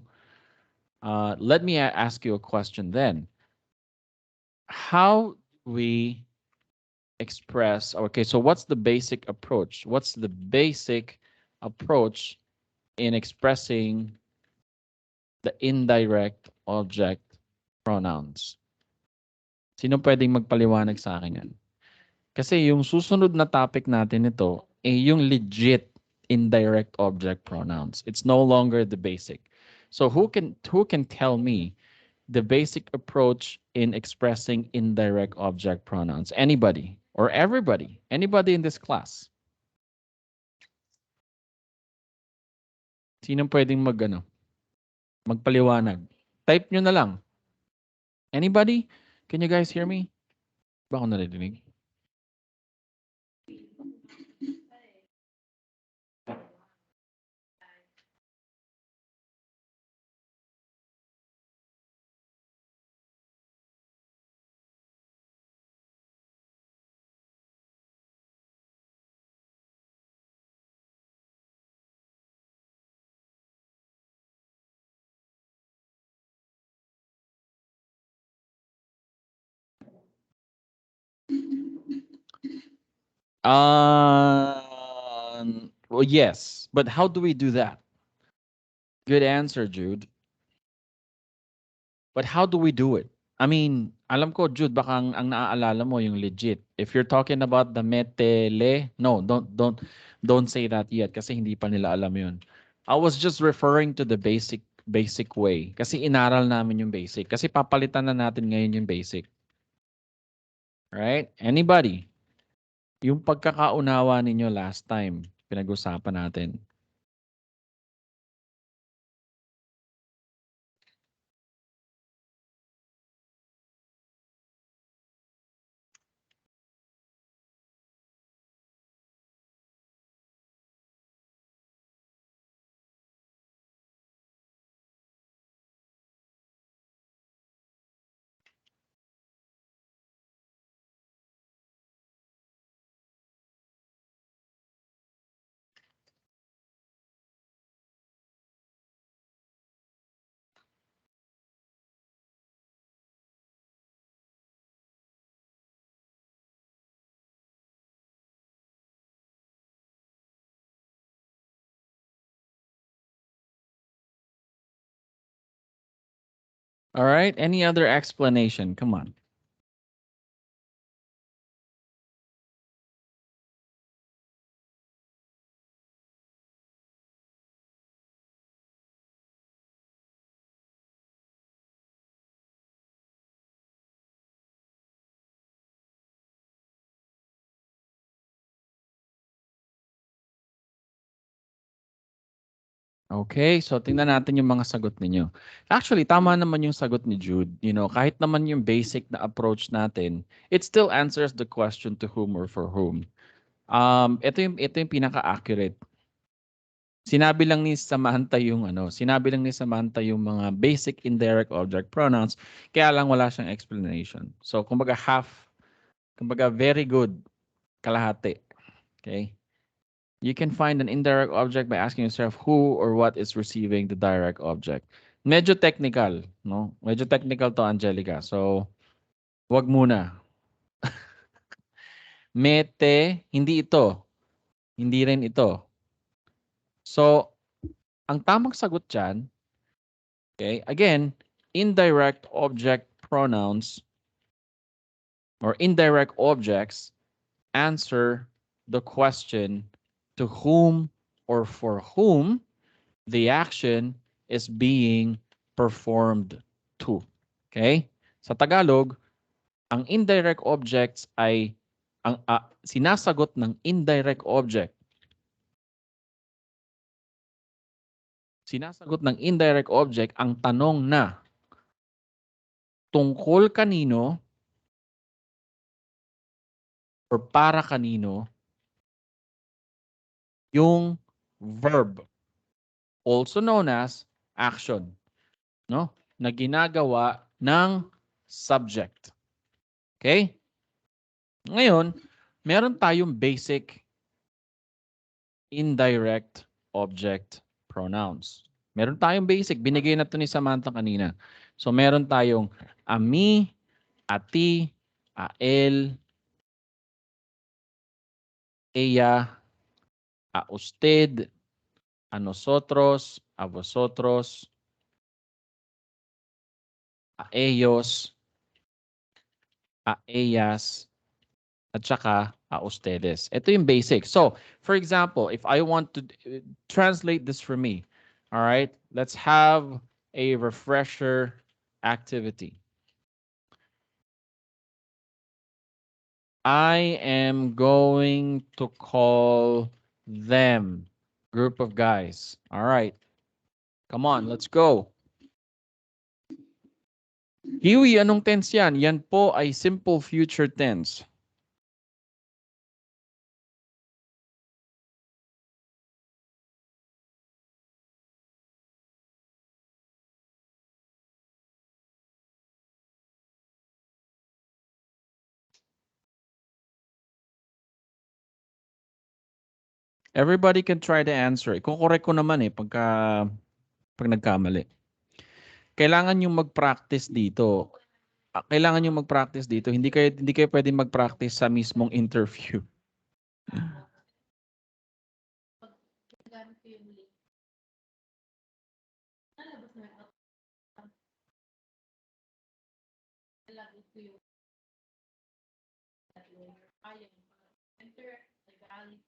let me ask you a question then. How we express, okay, so what's the basic approach? What's the basic approach in expressing the indirect object pronouns? Sino pwedeng magpaliwanag sa akin yan? Kasi yung susunod na topic natin ito yung legit indirect object pronouns. It's no longer the basic. So who can tell me the basic approach in expressing indirect object pronouns? Anybody or everybody? Anybody in this class? Sino pwedeng magpaliwanag? Type nyo na lang. Anybody? Can you guys hear me? Ba ako naririnig? Well, yes, but how do we do that? Good answer, Jude. But how do we do it? I mean, alam ko, Jude, baka ang naaalala mo yung legit. If you're talking about the metele, no, don't say that yet kasi hindi pa nila alam yun. I was just referring to the basic way kasi inaral namin yung basic. Kasi papalitan na natin ngayon yung basic. Right? Anybody? Yung pagkakaunawa ninyo last time, pinag-usapan natin. All right, any other explanation? Come on. Okay, so tingnan natin yung mga sagot ninyo. Actually, tama naman yung sagot ni Jude. You know, kahit naman yung basic na approach natin, it still answers the question to whom or for whom. Ito yung pinaka-accurate. Sinabi lang ni Samantha yung sinabi lang ni Samantha yung mga basic indirect object pronouns, kaya lang wala siyang explanation. So, kumbaga very good, kalahati. Okay? You can find an indirect object by asking yourself who or what is receiving the direct object. Medyo technical, no? Medyo technical to, Angelica. So, wag muna. Mete, hindi ito. Hindi rin ito. So, ang tamang sagot dyan, okay, again, indirect object pronouns or indirect objects answer the question to whom or for whom the action is being performed to. Okay? Sa Tagalog, ang indirect objects ay ang sinasagot ng indirect object. Sinasagot ng indirect object ang tanong na tungkol kanino or para kanino yung verb, also known as action, no? Na ginagawa ng subject. Okay? Ngayon, meron tayong basic indirect object pronouns. Meron tayong basic. Binigay na ito ni Samantha kanina. So, meron tayong a me, a ti, a él, ella, a usted, a nosotros, a vosotros, a ellos, a ellas, at saka a ustedes. Ito yung basic. So, for example, if I want to translate this for me, all right, let's have a refresher activity. I am going to call them. Group of guys. All right. Come on, let's go. Huey, anong tense yan? Yan po ay simple future tense. Everybody can try to answer. Iko-correct ko naman pag nagkamali. Kailangan yung mag-practice dito. Kailangan yung mag-practice dito. Hindi kayo pwedeng mag-practice sa mismong interview. Gamit ko yung link. Nalabas na ako. Nalabas ko yung ayun. Enter, nag-aalit.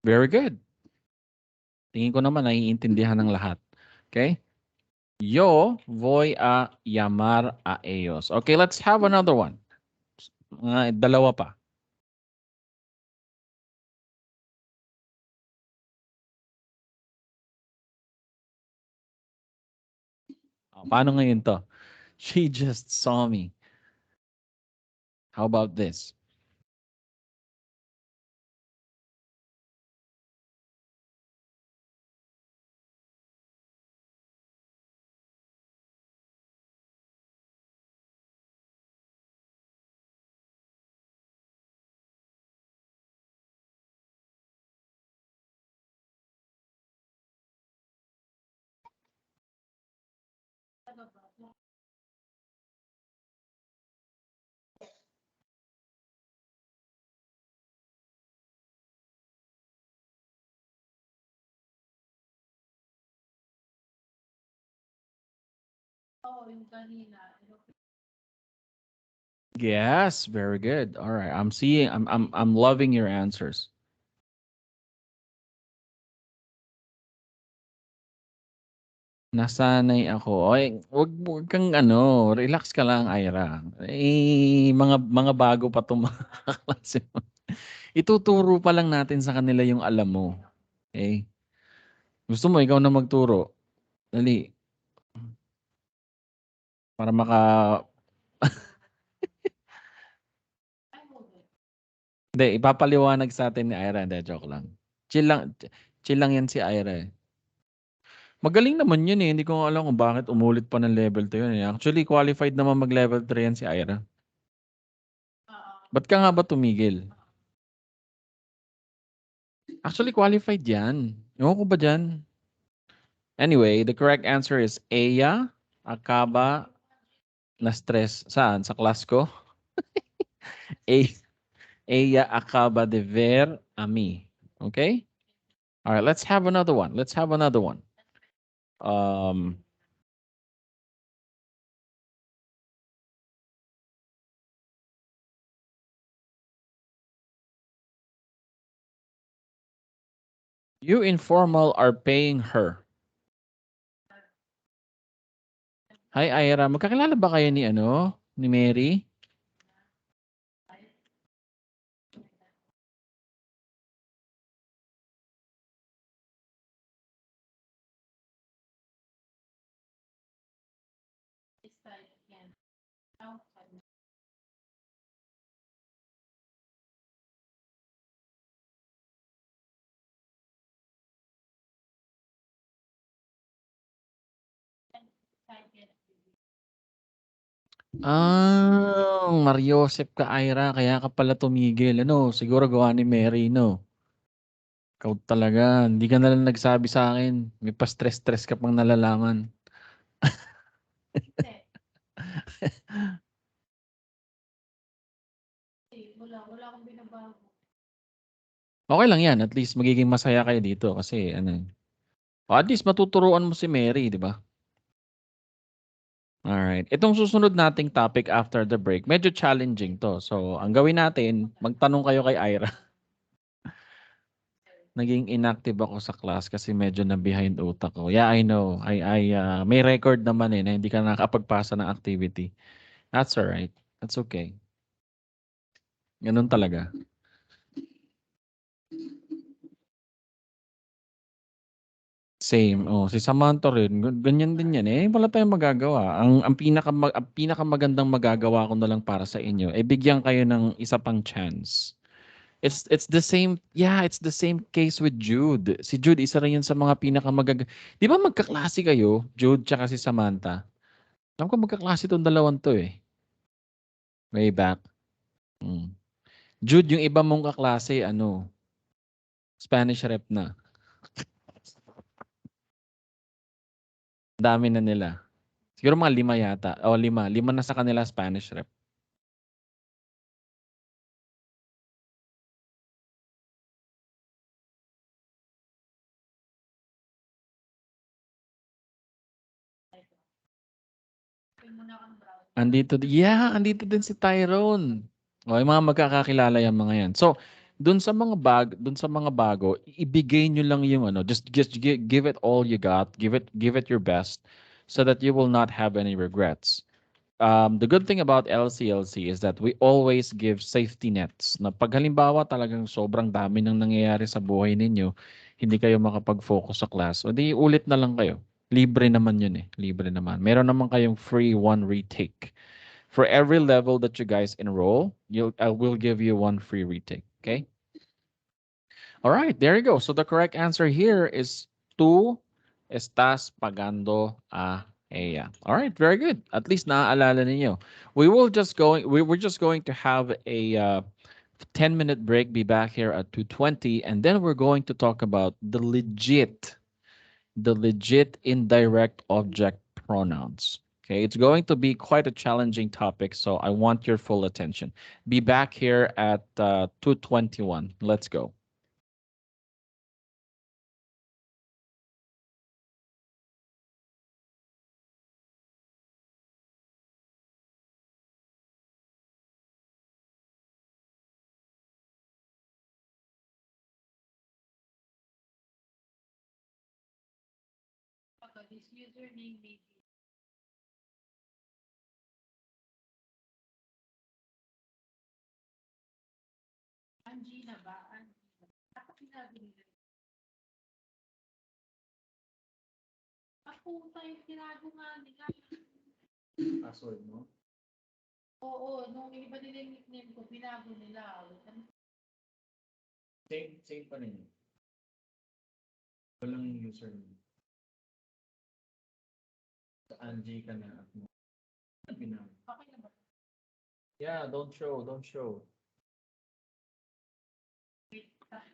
Very good. Tingin ko naman naiintindihan ng lahat. Okay? Yo voy a llamar a ellos. Okay, let's have another one. Dalawa pa. Paano ngayon to? She just saw me. How about this? Oo, yung kanina. Yes, very good. All right, I'm seeing. I'm loving your answers. Nasanay ako. Ay, wag kang ano, relax ka lang, Ira. Eh, mga bago pa 'tong mga kaklase mo. Ituturo pa lang natin sa kanila yung alam mo. Okay? Gusto mo ikaw na magturo? Dali. Para Hindi, ipapaliwanag sa atin ni Ira. Hindi, joke lang. Chill lang yan si Ira eh. Magaling naman yun eh. Hindi ko alam kung bakit umulit pa ng level 2 yun eh. Actually, qualified naman mag-level 3 yan si Ira. Ba't ka nga ba tumigil? Actually, qualified yan. Ewan ko ba dyan? Anyway, the correct answer is Eya, Akaba, na stress. Saan? Sa class ko? E- Eya, Akaba, de ver, ami. Okay? All right, let's have another one. Let's have another one. You informal are paying her. Hi, Ira. Magkakilala ba kayo ni ni Mary? Mariosep ka, Ira. Kaya ka pala tumigil. Siguro gawa ni Mary, no? Ikaw talaga. Hindi ka na lang nagsabi sa akin. May pa-stress-stress ka pang nalalaman. Wala akong binabago. Okay lang yan. At least magiging masaya kayo dito. Kasi at least matuturuan mo si Mary, di ba? Alright. Itong susunod nating topic after the break, medyo challenging to. So, ang gawin natin, magtanong kayo kay Ira. Naging inactive ako sa class kasi medyo na behind utak ko. Yeah, I know. May record naman na hindi ka nakakapagpasa ng activity. That's alright. That's okay. Ganun talaga. Same. Si Samantha rin, ganyan din yan eh. Wala tayong magagawa. Ang pinakamagandang magagawa ko na lang para sa inyo, bigyan kayo ng isa pang chance. It's the same, yeah, it's the same case with Jude. Si Jude, isa rin yun sa mga Di ba magkaklase kayo, Jude tsaka si Samantha? Alam ko magkaklase tong dalawang to eh. Way back. Jude, yung iba mong kaklase, Spanish rep na. Dami na nila. Siguro mga 5 yata. O 5. 5 na sa kanila Spanish rep. Andito din si Tyrone. Yung mga magkakakilala yung mga yan. So, dun sa mga bago, ibigay nyo lang yung just give it all you got, give it your best so that you will not have any regrets. The good thing about LCLC is that we always give safety nets. Na pag halimbawa talagang sobrang dami nang nangyayari sa buhay ninyo, hindi kayo makapag-focus sa class, o di ulit na lang kayo. Libre naman yun eh. Libre naman. Meron naman kayong free one retake. For every level that you guys enroll, I will give you one free retake. Okay? All right, there you go. So the correct answer here is tú estás pagando a ella. All right, very good. At least naaalala ninyo. We're just going to have a 10-minute break, be back here at 2:20, and then we're going to talk about the legit indirect object pronouns. Okay, it's going to be quite a challenging topic, so I want your full attention. Be back here at 2:21. Let's go. This username may be Angina ba? Angina. Dapat sinabi nila. Ako tayo tinago nga nila. Password mo? Oo, nung iba nila yung nickname ko, binago nila. Same pa rin. Walang username. Sa Angie ka na. Okay na ba? Yeah, don't show. Ah,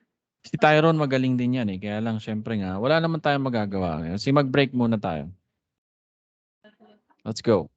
Si Tyrone magaling din yan eh. Kaya lang syempre nga, wala naman tayong magagawa. Kasi mag-break muna tayo. Let's go.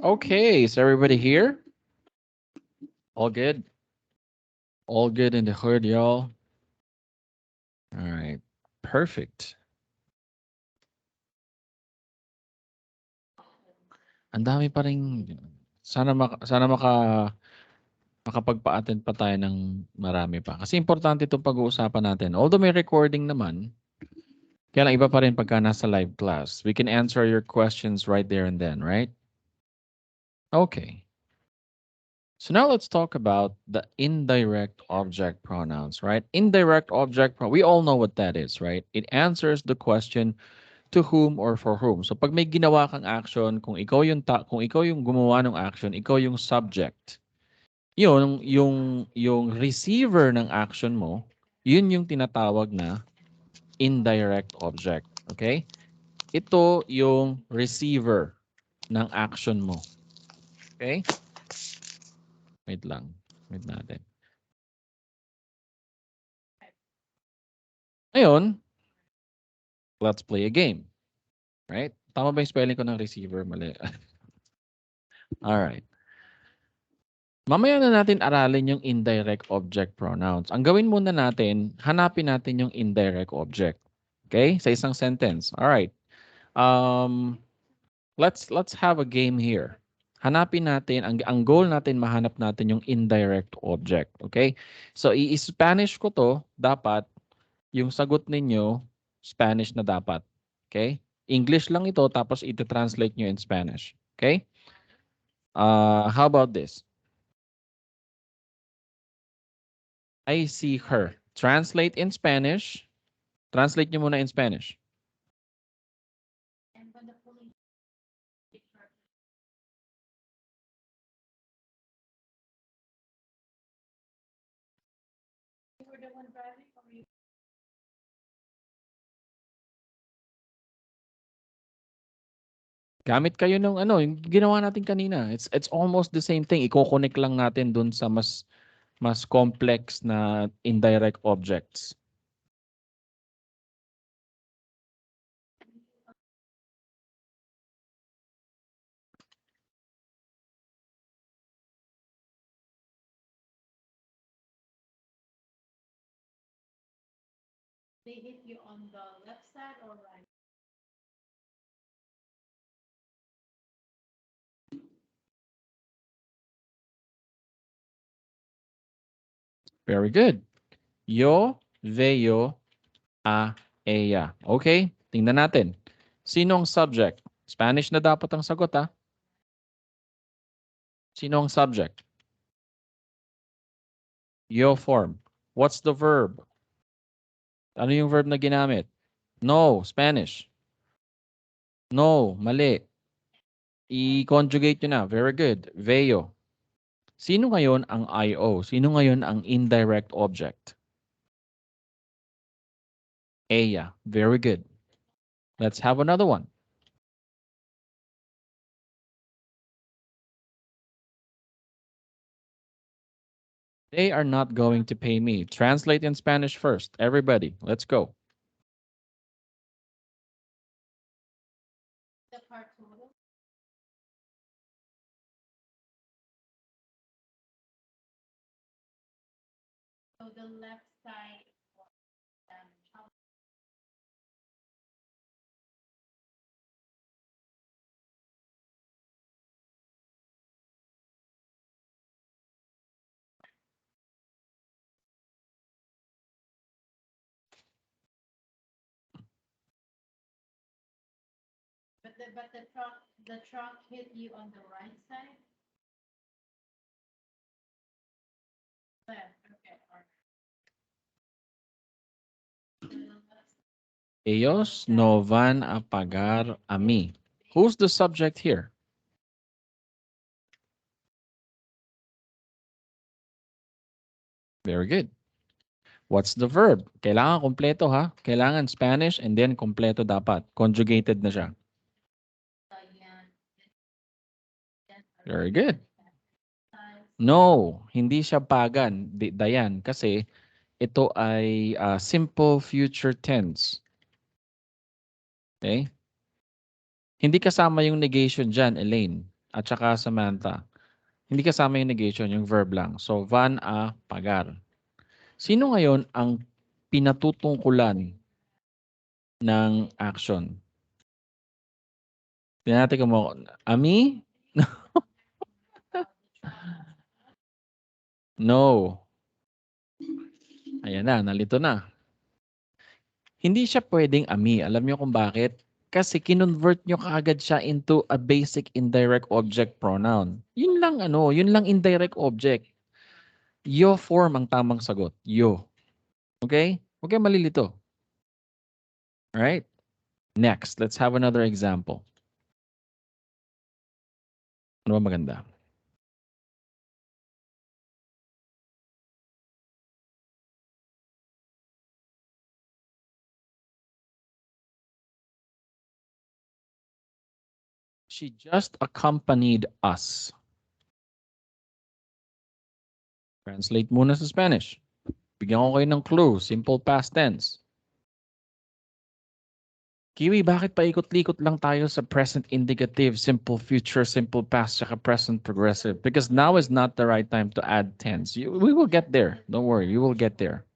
Okay, is everybody here? All good? All good in the hood, y'all? All right, perfect. Ang dami pa rin. Sana makapagpa-attend pa tayo ng marami pa. Kasi importante itong pag-uusapan natin. Although may recording naman, kaya lang iba pa rin pagka nasa live class. We can answer your questions right there and then, right? Okay. So now let's talk about the indirect object pronouns, right? Indirect object we all know what that is, right? It answers the question to whom or for whom. So pag may ginawa kang action, kung ikaw yung gumawa ng action, ikaw yung subject. Yung receiver ng action mo, yun yung tinatawag na indirect object, okay? Ito yung receiver ng action mo. Okay? Wait lang. Wait natin. Ngayon, let's play a game. Right? Tama ba yung spelling ko ng receiver? Mali. Alright. Mamaya na natin aralin yung indirect object pronouns. Ang gawin muna natin, hanapin natin yung indirect object. Okay? Sa isang sentence. Alright. Let's have a game here. Hanapin natin, ang goal natin, mahanap natin yung indirect object. Okay? So, i-Spanish ko to, dapat, yung sagot ninyo, Spanish na dapat. Okay? English lang ito, tapos ito-translate nyo in Spanish. Okay? How about this? I see her. Translate in Spanish. Translate nyo muna in Spanish. Gamit kayo ng yung ginawa natin kanina. It's almost the same thing. Iko-connect lang natin dun sa mas complex na indirect objects. They hit you on the left side or right? Very good. Yo veo a ella. Okay? Tingnan natin. Sino ang subject? Spanish na dapat ang sagot, ha? Sino ang subject? Yo form. What's the verb? Ano yung verb na ginamit? No, Spanish. No, mali. I-conjugate nyo na. Very good. Veo. Sino ngayon ang IO? Sino ngayon ang indirect object? Ella. Very good. Let's have another one. They are not going to pay me. Translate in Spanish first. Everybody, let's go. The car total. So the left side. But the truck hit you on the right side. Left. Okay. Ellos no van a pagar a mí. Who's the subject here? Very good. What's the verb? Kailangan kompleto, ha? Kailangan Spanish and then kompleto dapat. Conjugated na siya. Very good. No, hindi siya pagan, Dayan, kasi ito ay simple future tense. Okay? Hindi kasama yung negation dyan, Elaine. at saka Samantha. Hindi kasama yung negation, yung verb lang. So, van a pagar. Sino ngayon ang pinatutungkulan ng action? Tingnan natin kung Ami? No. Ayan na, nalito na. Hindi siya pwedeng ami. Alam niyo kung bakit? Kasi kinonvert nyo kaagad siya into a basic indirect object pronoun. Yun lang yun lang indirect object. Yo form ang tamang sagot. Yo. Okay? Huwag kayong malilito. Alright? Next, let's have another example. Ano ba maganda? She just accompanied us. Translate muna sa Spanish. Bigyan ko kayo ng clue. Simple past tense. Kiwi, bakit paikot-likot lang tayo sa present indicative, simple future, simple past, saka present progressive? Because now is not the right time to add tense. We will get there. Don't worry, you will get there.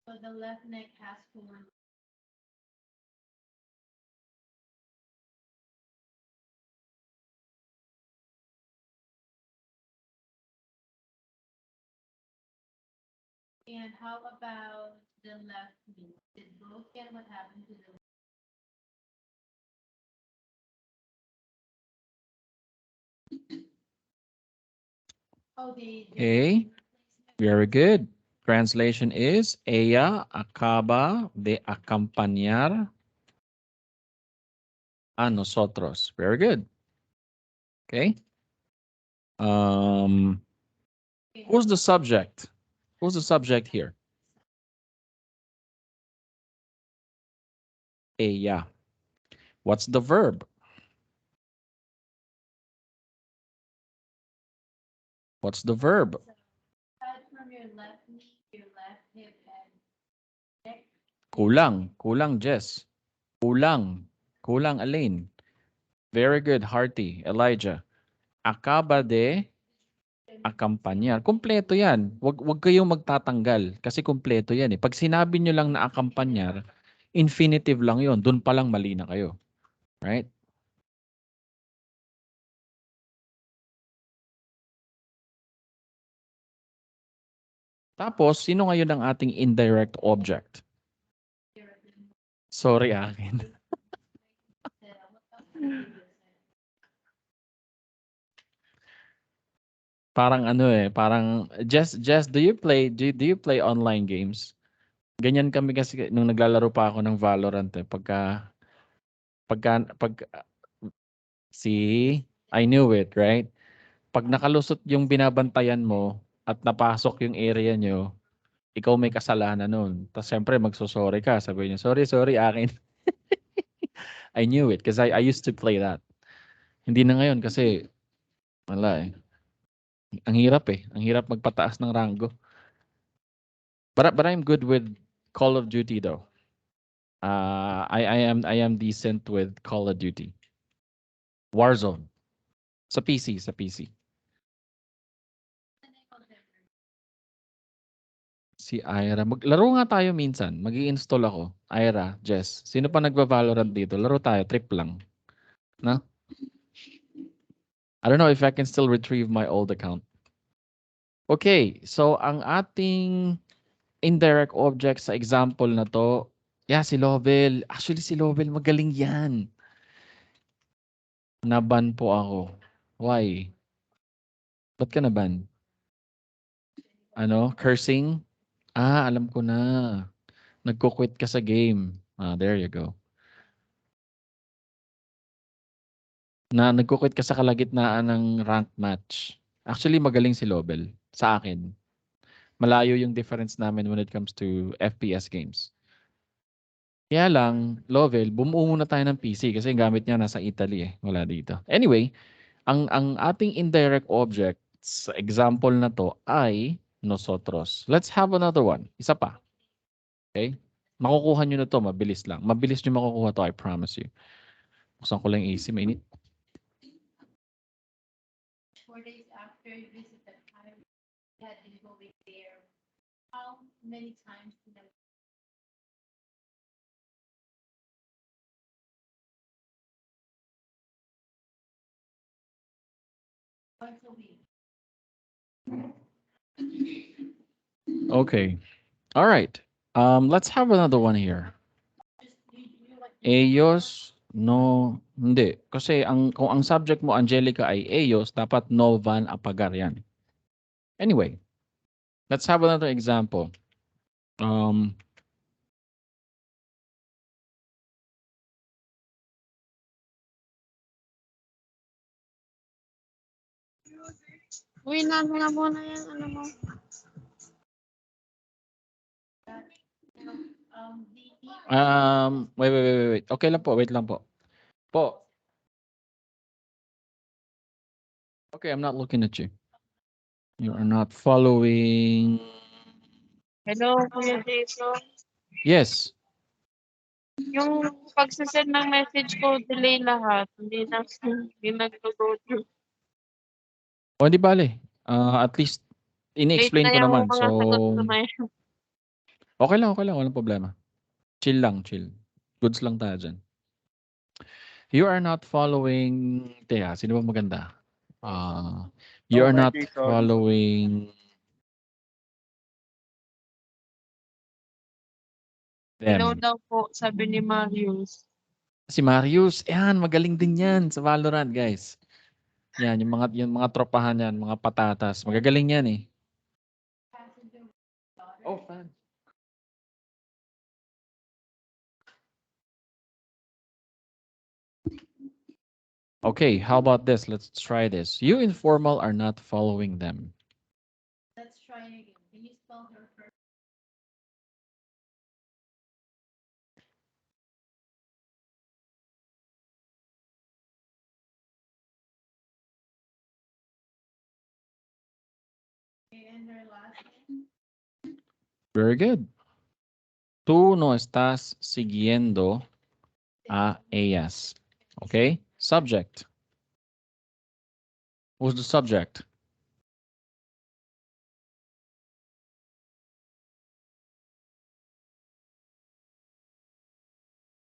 So the left neck has form. And how about the left knee? Did both get what happened to the Okay, very good. Translation is, ella acaba de acompañar a nosotros. Very good. Okay. Who's the subject? Who's the subject here? Ella. What's the verb? What's the verb? Aside from your left knee, your left hip and neck. Kulang, Jess. Kulang Alain. Very good, Hearty. Elijah. Acaba de acompañar. Kumpleto yan. Wag kayong magtatanggal kasi kumpleto yan eh. Pag sinabi nyo lang na acompañar, infinitive lang yon. Doon pa lang mali na kayo. Right? Tapos, sino ngayon ang ating indirect object? Sorry, akin. Parang parang Jess, do you play online games? Ganyan kami kasi nung naglalaro pa ako ng Valorant eh. See, I knew it, right? Pag nakalusot yung binabantayan mo at napasok yung area nyo, ikaw may kasalanan nun. Tapos siyempre magsosorry ka. Sabi niya, sorry, akin. I knew it because I used to play that. Hindi na ngayon kasi wala eh. Ang hirap eh. Ang hirap magpataas ng rango. But I'm good with Call of Duty though. I am decent with Call of Duty. Warzone. Sa PC. Si Ira. Laro nga tayo minsan. Mag-i-install ako. Ira, Jess. Sino pa nagva-Valorant dito? Laro tayo. Trip lang. No? I don't know if I can still retrieve my old account. Okay. So, ang ating indirect object sa example na to, si Lovell. Actually, si Lovell magaling yan. Naban po ako. Why? Ba't ka naban? Cursing? Alam ko na. Nagko-quit ka sa game. There you go. Nagko-quit ka sa kalagitnaan ng ranked match. Actually, magaling si Lovell. Sa akin. Malayo yung difference namin when it comes to FPS games. Kaya lang, Lovell, bumuo muna tayo ng PC kasi yung gamit niya nasa Italy eh. Wala dito. Anyway, ang ating indirect object sa example na to ay nosotros. Let's have another one. Isa pa. Okay? Makukuha nyo na to. Mabilis lang. Mabilis nyo makukuha to, I promise you. Buksan ko lang yung AC. Mainit. 4 days after you visited, I had been going there. How many times did I? Once a week. Okay. All right. Let's have another one here. Just you what Ellos, no, hindi. Kasi kung ang subject mo, Angelica, ay ellos, dapat no van apagar yan. Anyway, let's have another example. Uy, na muna yan, ano mo. Wait. Okay lang po, wait lang po. Okay, I'm not looking at you. You are not following. Hello, Kuya Jason. Yes. Yung pagsasend ng message ko, delay lahat. Hindi nag-go through. O, hindi bale. At least, Late ini-explain na ko yung naman. mga So, sagot ko na yun. okay lang. Walang problema. Chill lang, chill. Goods lang tayo dyan. You are not following. Teka, sino ba maganda? You are not following Hello them. daw po, sabi ni Marius. Si Marius, yan, magaling din yan sa Valorant, guys. Yan, yung mga tropahan yan, mga patatas. Magagaling yan eh. Oh, fan. Okay, how about this? Let's try this. You informal are not following them. Let's try it again. Can you spell her first? And her last name? Very good. Tú no estás siguiendo a ellas. Okay? Subject. Who's the subject?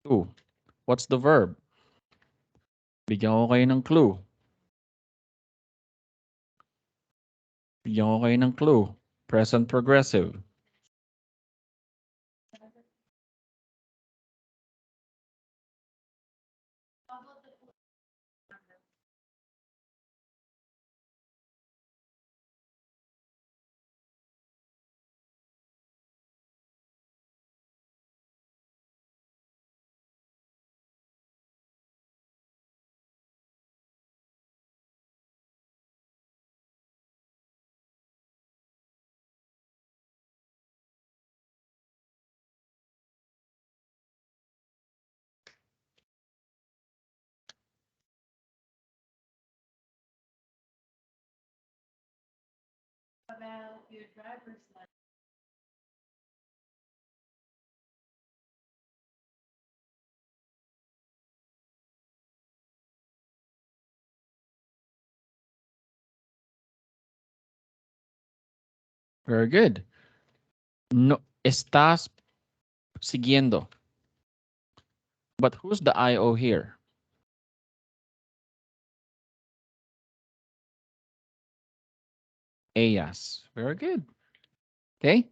Tú. What's the verb? Bigyan ko kayo ng clue. Bigyan ko kayo ng clue. Present progressive. About your driver's license. Very good. No, estás siguiendo. But who's the IO here? Ellas. Very good. Okay.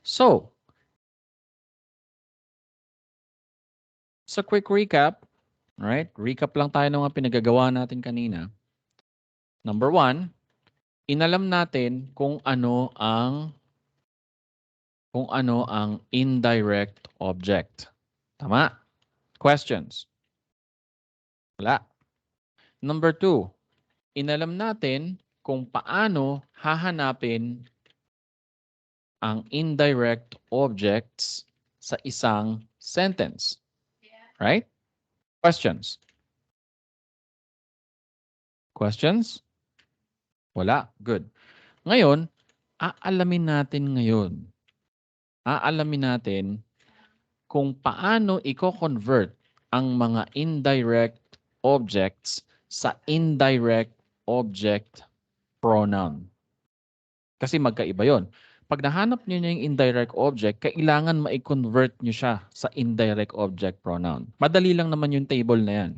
So, quick recap. Right? Recap lang tayo ng mga pinagagawa natin kanina. Number 1, inalam natin kung ano ang indirect object. Tama? Questions? Wala. Number 2, inalam natin kung paano hahanapin ang indirect objects sa isang sentence. Right? Questions? Questions? Wala. Good. Ngayon, aalamin natin kung paano i-convert ang mga indirect objects sa indirect object pronoun. Kasi magkaiba yon. Pag nahanap niyo yung indirect object, kailangan ma-convert niyo siya sa indirect object pronoun. Madali lang naman yung table na yan.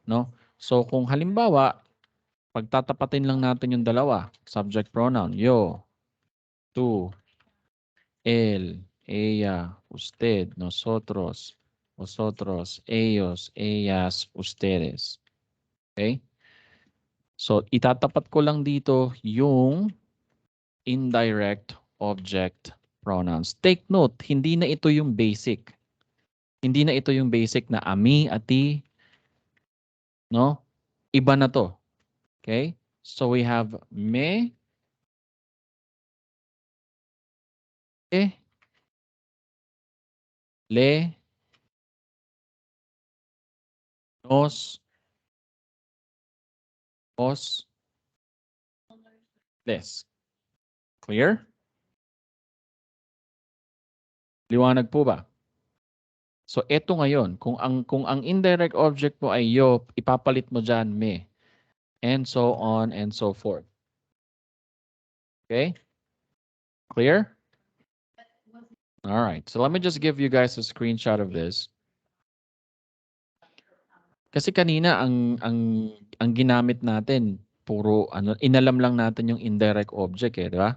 No? So kung halimbawa, pagtatapatin lang natin yung dalawa, subject pronoun, yo, tú, él, ella, usted, nosotros, vosotros, ellos, ellas, ustedes. Okay? So, itatapat ko lang dito yung indirect object pronouns. Take note, hindi na ito yung basic. Hindi na ito yung basic na ami, ati, no? Iba na to. Okay? So, we have me, le, nos, os, les. Clear? Liwanag po ba? So eto ngayon, kung ang indirect object mo ay yo, ipapalit mo diyan me. And so on and so forth. Okay? Clear? All right. So let me just give you guys a screenshot of this. Kasi kanina ang ginamit natin puro inalam lang natin yung indirect object di ba?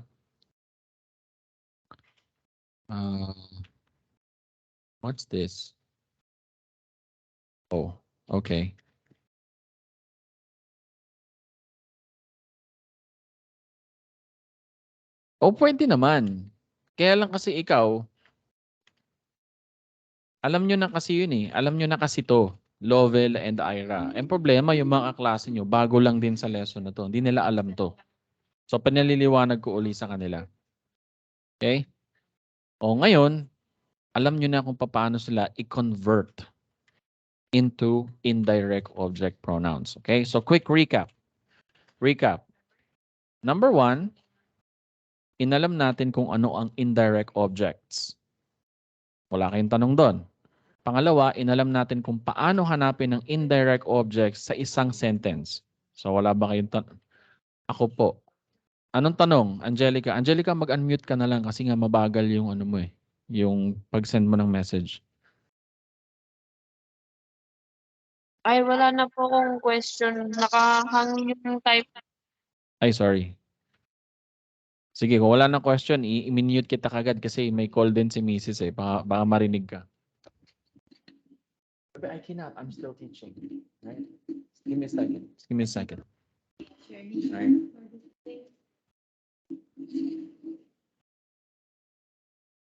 What's this? Oh, okay. Oh, pwede naman. Kaya lang kasi ikaw, alam nyo na kasi yun eh. Alam nyo na kasi to, Lovell and Ira. Ang problema, yung mga klase nyo, bago lang din sa lesson na to. Hindi nila alam to. So, panaliliwanag ko uli sa kanila. Okay? O ngayon, alam nyo na kung paano sila i-convert into indirect object pronouns. Okay? So, quick recap. Number 1, inalam natin kung ano ang indirect objects. Wala kayong tanong doon. Pangalawa, inalam natin kung paano hanapin ang indirect objects sa isang sentence. So wala ba kayong tanong? Ako po. Anong tanong, Angelica? Angelica, mag-unmute ka na lang kasi nga mabagal yung ano mo eh. Yung pag-send mo ng message. Ay, wala na po akong question. Nakahang yung type. Ay, sorry. Sige, kung wala na question, i-mute kita kagad kasi may call din si Mrs. eh. Baka marinig ka. But I cannot. I'm still teaching. Right? Give me a second. Give me a second. Right.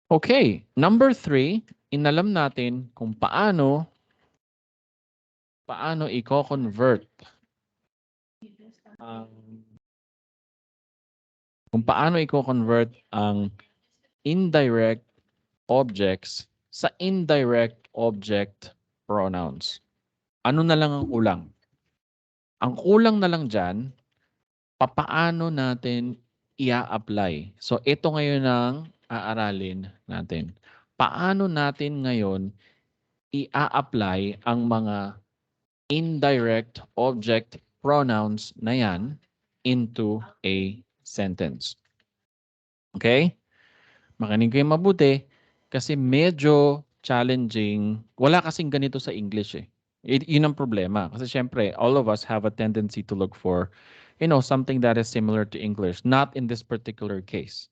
Okay. Number 3, inalam natin kung paano i-convert ang indirect objects sa indirect object pronouns. Ano na lang ang kulang? Ang kulang na lang dyan, papaano natin i-apply. So ito ngayon ang aaralin natin. Paano natin ngayon i-apply ang mga indirect object pronouns na yan into a sentence. Okay? Makinig kayo mabuti kasi medyo challenging. Wala kasing ganito sa English eh. Yun ang problema. Kasi syempre, all of us have a tendency to look for, something that is similar to English. Not in this particular case.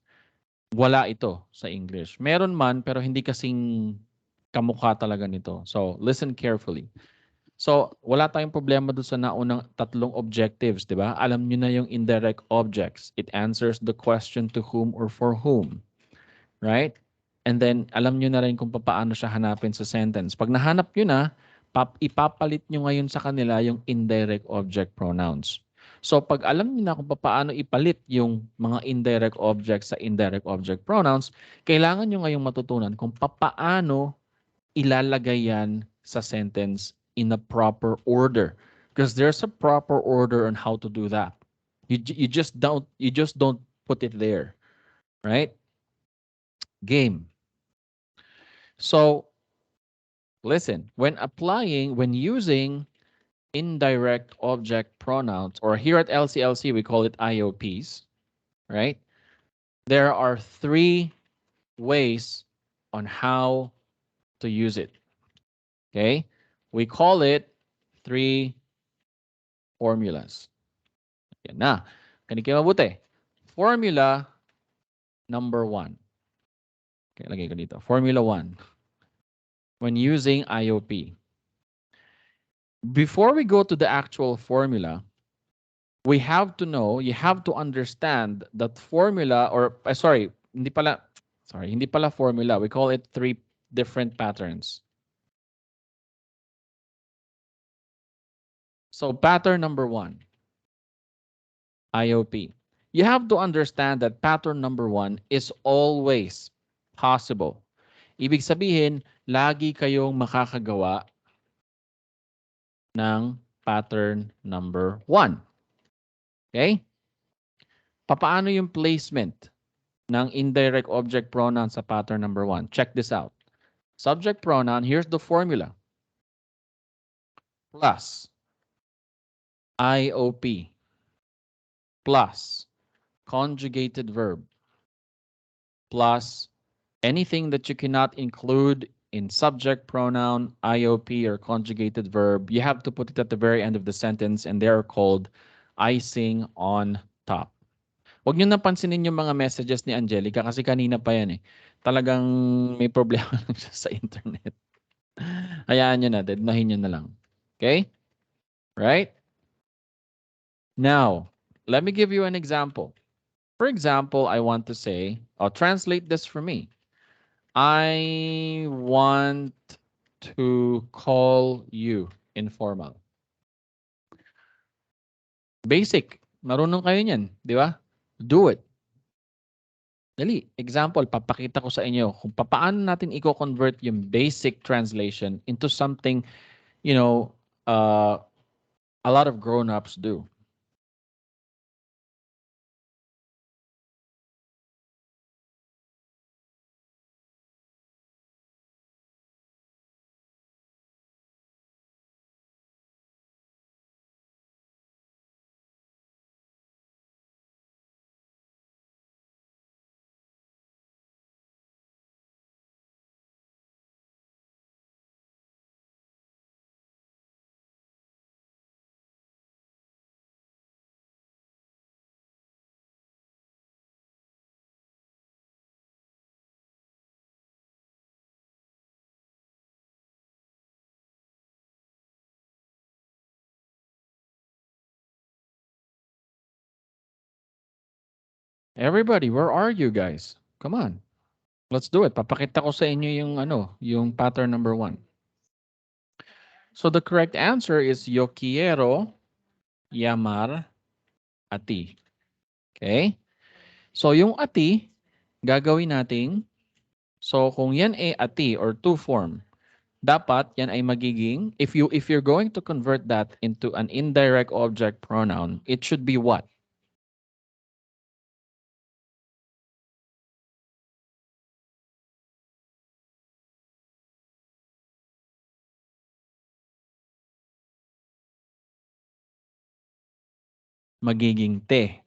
Wala ito sa English. Meron man, pero hindi kasing kamukha talaga nito. So, listen carefully. So, wala tayong problema doon sa naunang tatlong objectives, di ba? Alam nyo na yung indirect objects. It answers the question to whom or for whom. Right? And then, alam nyo na rin kung paano siya hanapin sa sentence. Pag nahanap nyo na, ipapalit nyo ngayon sa kanila yung indirect object pronouns. So, pag alam nyo na kung paano ipalit yung mga indirect objects sa indirect object pronouns, kailangan nyo ngayong matutunan kung paano ilalagay yan sa sentence in a proper order. Because there's a proper order on how to do that. You just don't put it there, right? Game. So listen, when using indirect object pronouns, or here at LCLC we call it IOPs, right? There are 3 ways on how to use it. Okay? We call it 3 formulas. Yan na. Kanig kayo mabuti. Formula number 1. Okay, lagay ko dito. Formula 1. When using IOP. Before we go to the actual formula, we have to know, you have to understand that formula, or hindi pala formula. We call it 3 different patterns. So pattern number 1, IOP. You have to understand that pattern number 1 is always possible. Ibig sabihin, lagi kayong makakagawa ng pattern number 1. Okay? Papaano yung placement ng indirect object pronoun sa pattern number 1? Check this out. Subject pronoun, here's the formula. Plus IOP plus conjugated verb plus anything that you cannot include in subject pronoun, IOP, or conjugated verb, you have to put it at the very end of the sentence, and they're called icing on top. Huwag nyo napansinin yung mga messages ni Angelica kasi kanina pa yan eh. Talagang may problema lang siya sa internet. Hayaan nyo na, deadmahin nyo na lang. Okay? Right? Now, let me give you an example. For example, I want to say, I'll translate this for me. I want to call you informal. Basic. Marunong kayo niyan, di ba? Do it. Dali. Example, papakita ko sa inyo kung paano natin i-convert yung basic translation into something, you know, a lot of grown-ups do. Everybody, where are you guys? Come on. Let's do it. Papakita ko sa inyo yung pattern number 1. So the correct answer is yo quiero llamar a ti. Okay? So yung a ti, gagawin nating, so kung yan ay a ti or to form, dapat yan ay magiging, if you're going to convert that into an indirect object pronoun, it should be what? Magiging te.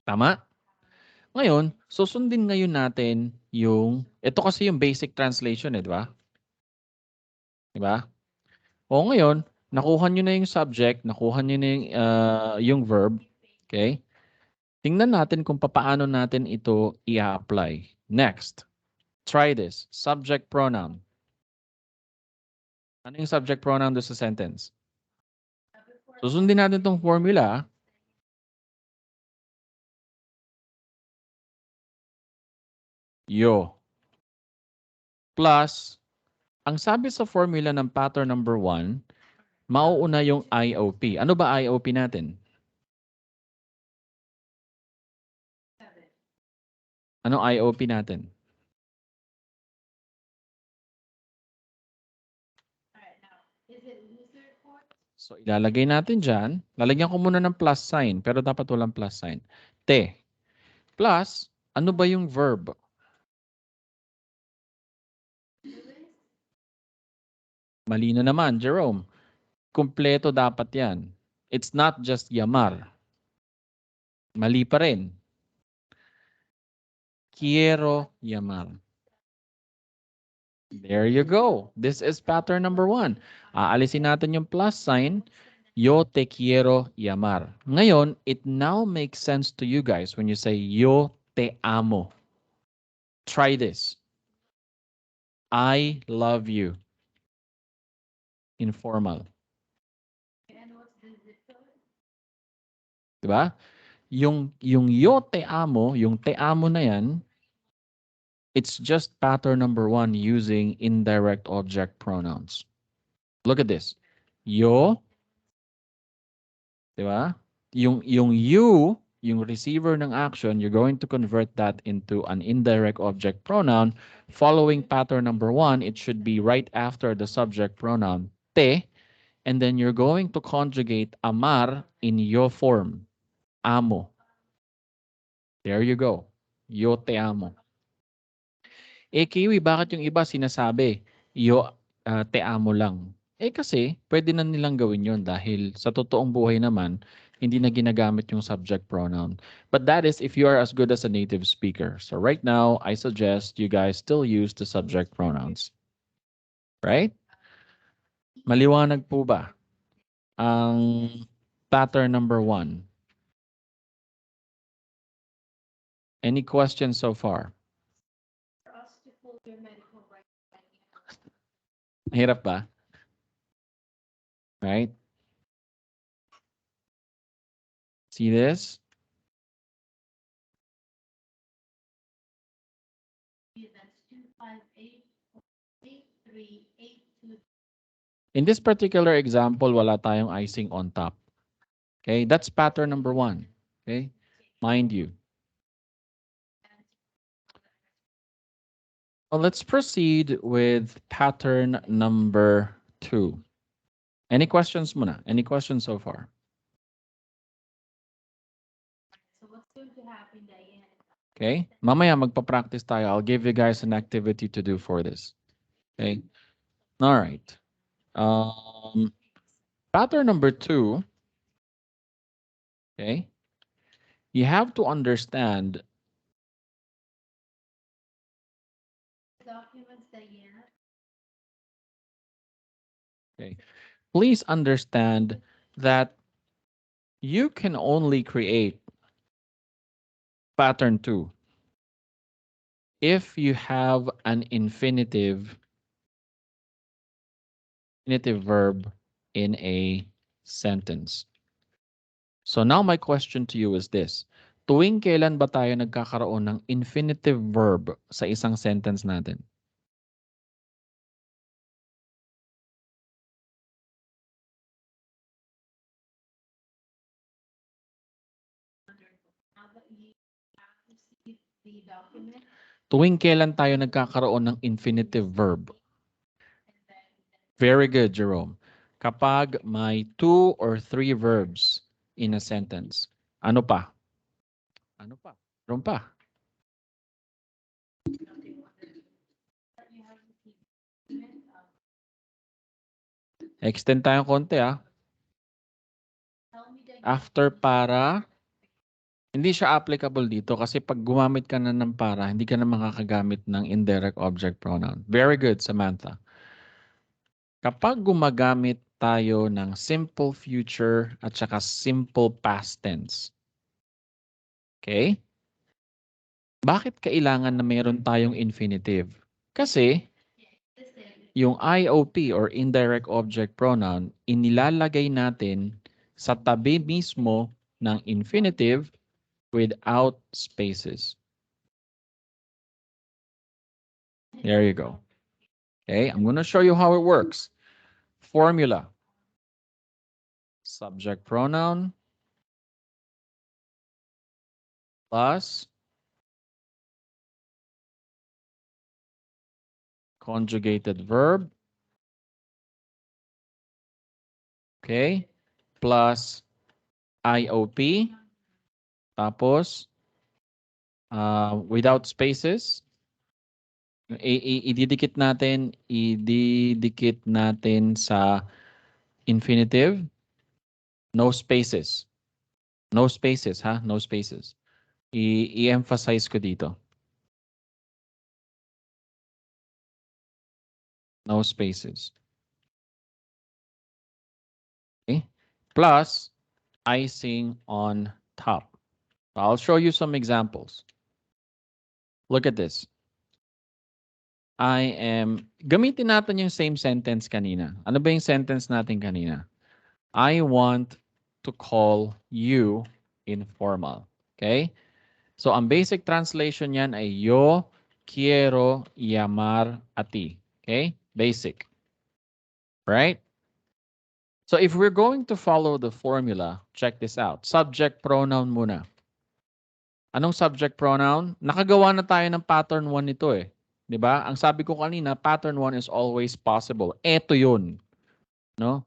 Tama? Ngayon, susundin ngayon natin ito kasi yung basic translation di ba? Di ba? O ngayon, nakuha nyo na yung subject, nakuha nyo na yung verb, okay? Tingnan natin kung paano natin ito i-apply. Next, try this. Subject pronoun. Ano yung subject pronoun doon sa sentence? Susundin natin itong formula. Yo. Plus, ang sabi sa formula ng pattern number 1, mauuna yung IOP. Ano ba IOP natin? Ano IOP natin? So, ilalagay natin dyan. Lalagyan ko muna ng plus sign, pero dapat walang plus sign. Te. Plus, ano ba yung verb? Mali na naman, Jerome. Kumpleto dapat yan. It's not just llamar. Mali pa rin. Quiero llamar. There you go. This is pattern number 1. Aalisin natin yung plus sign. Yo te quiero llamar. Ngayon, it now makes sense to you guys when you say yo te amo. Try this. I love you. Informal. Diba? Yung yo te amo, yung te amo na yan, it's just pattern number 1 using indirect object pronouns. Look at this. Yo, diba? Yung you, yung receiver ng action, you're going to convert that into an indirect object pronoun. Following pattern number 1, it should be right after the subject pronoun, te, and then you're going to conjugate amar in yo form, amo. There you go. Yo te amo. Kiwi, bakit yung iba sinasabi, yo te amo lang? Kasi pwede na nilang gawin yon dahil sa totoong buhay naman, hindi na ginagamit yung subject pronoun. But that is if you are as good as a native speaker. So right now, I suggest you guys still use the subject pronouns. Right? Maliwanag po ba ang pattern number 1? Any questions so far? Hirap ba? Right? See this? In this particular example, wala tayong icing on top. Okay, that's pattern number 1. Okay, mind you. Well, let's proceed with pattern number 2. Any questions muna? Any questions so far? So what's going to happen, Diane? Okay, mamaya magpa-practice tayo. I'll give you guys an activity to do for this. Okay, all right. Pattern number 2. Okay, you have to understand. Documents, Diane. Okay, please understand that you can only create pattern 2 if you have an infinitive verb in a sentence. So now my question to you is this. Tuwing kailan ba tayo nagkakaroon ng infinitive verb sa isang sentence natin? Tuwing kailan tayo nagkakaroon ng infinitive verb? Very good, Jerome. Kapag may 2 or 3 verbs in a sentence. Ano pa? Ano pa? Meron pa. Extend tayo konti After para, hindi siya applicable dito kasi pag gumamit ka na ng para, hindi ka na makakagamit ng indirect object pronoun. Very good, Samantha. Kapag gumagamit tayo ng simple future at saka simple past tense. Okay? Bakit kailangan na mayroon tayong infinitive? Kasi yung IOP or indirect object pronoun, inilalagay natin sa tabi mismo ng infinitive without spaces. There you go. Okay, I'm going to show you how it works. Formula. Subject pronoun plus conjugated verb Okay? Plus IOP. Tapos, without spaces. Ididikit natin sa infinitive. No spaces. No spaces, ha? No spaces. I-emphasize ko dito. No spaces. Okay? Plus, icing on top. I'll show you some examples. Look at this. Gamitin natin yung same sentence kanina. Ano ba yung sentence natin kanina? I want to call you informal. Okay? So, ang basic translation yan ay yo quiero llamar a ti. Okay? Basic. Right? So, if we're going to follow the formula, check this out. Subject pronoun muna. Anong subject pronoun? Nakagawa na tayo ng pattern 1 nito eh. 'Di ba? Ang sabi ko kanina, pattern 1 is always possible. Ito 'yun, no?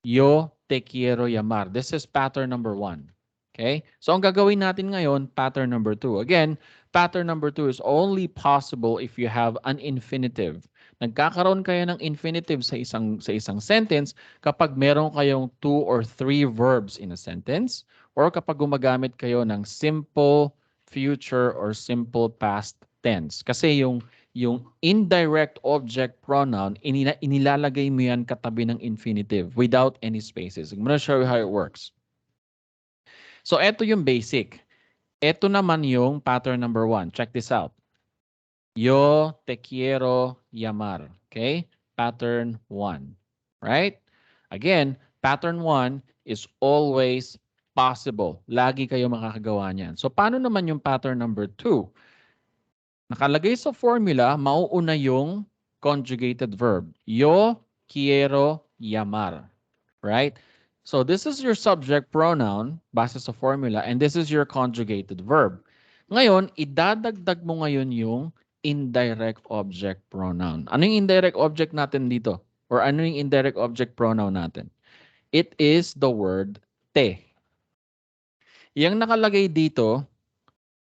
Yo te quiero llamar. This is pattern number 1. Okay? So ang gagawin natin ngayon, pattern number 2. Again, pattern number 2 is only possible if you have an infinitive. Nagkakaroon kayo ng infinitive sa isang sentence kapag meron kayong 2 or 3 verbs in a sentence or kapag gumagamit kayo ng simple future or simple past tense. Kasi yung indirect object pronoun, inilalagay mo yan katabi ng infinitive without any spaces. I'm gonna show you how it works. So, eto yung basic. Eto naman yung pattern number 1. Check this out. Yo te quiero llamar. Okay? Pattern 1. Right? Again, pattern 1 is always possible. Lagi kayo makakagawa niyan. So, paano naman yung pattern number 2? Nakalagay sa formula, mauuna yung conjugated verb. Yo quiero llamar. Right? So this is your subject pronoun base sa formula and this is your conjugated verb. Ngayon, idadagdag mo ngayon yung indirect object pronoun. Ano yung indirect object natin dito? Or ano yung indirect object pronoun natin? It is the word te. Yang nakalagay dito,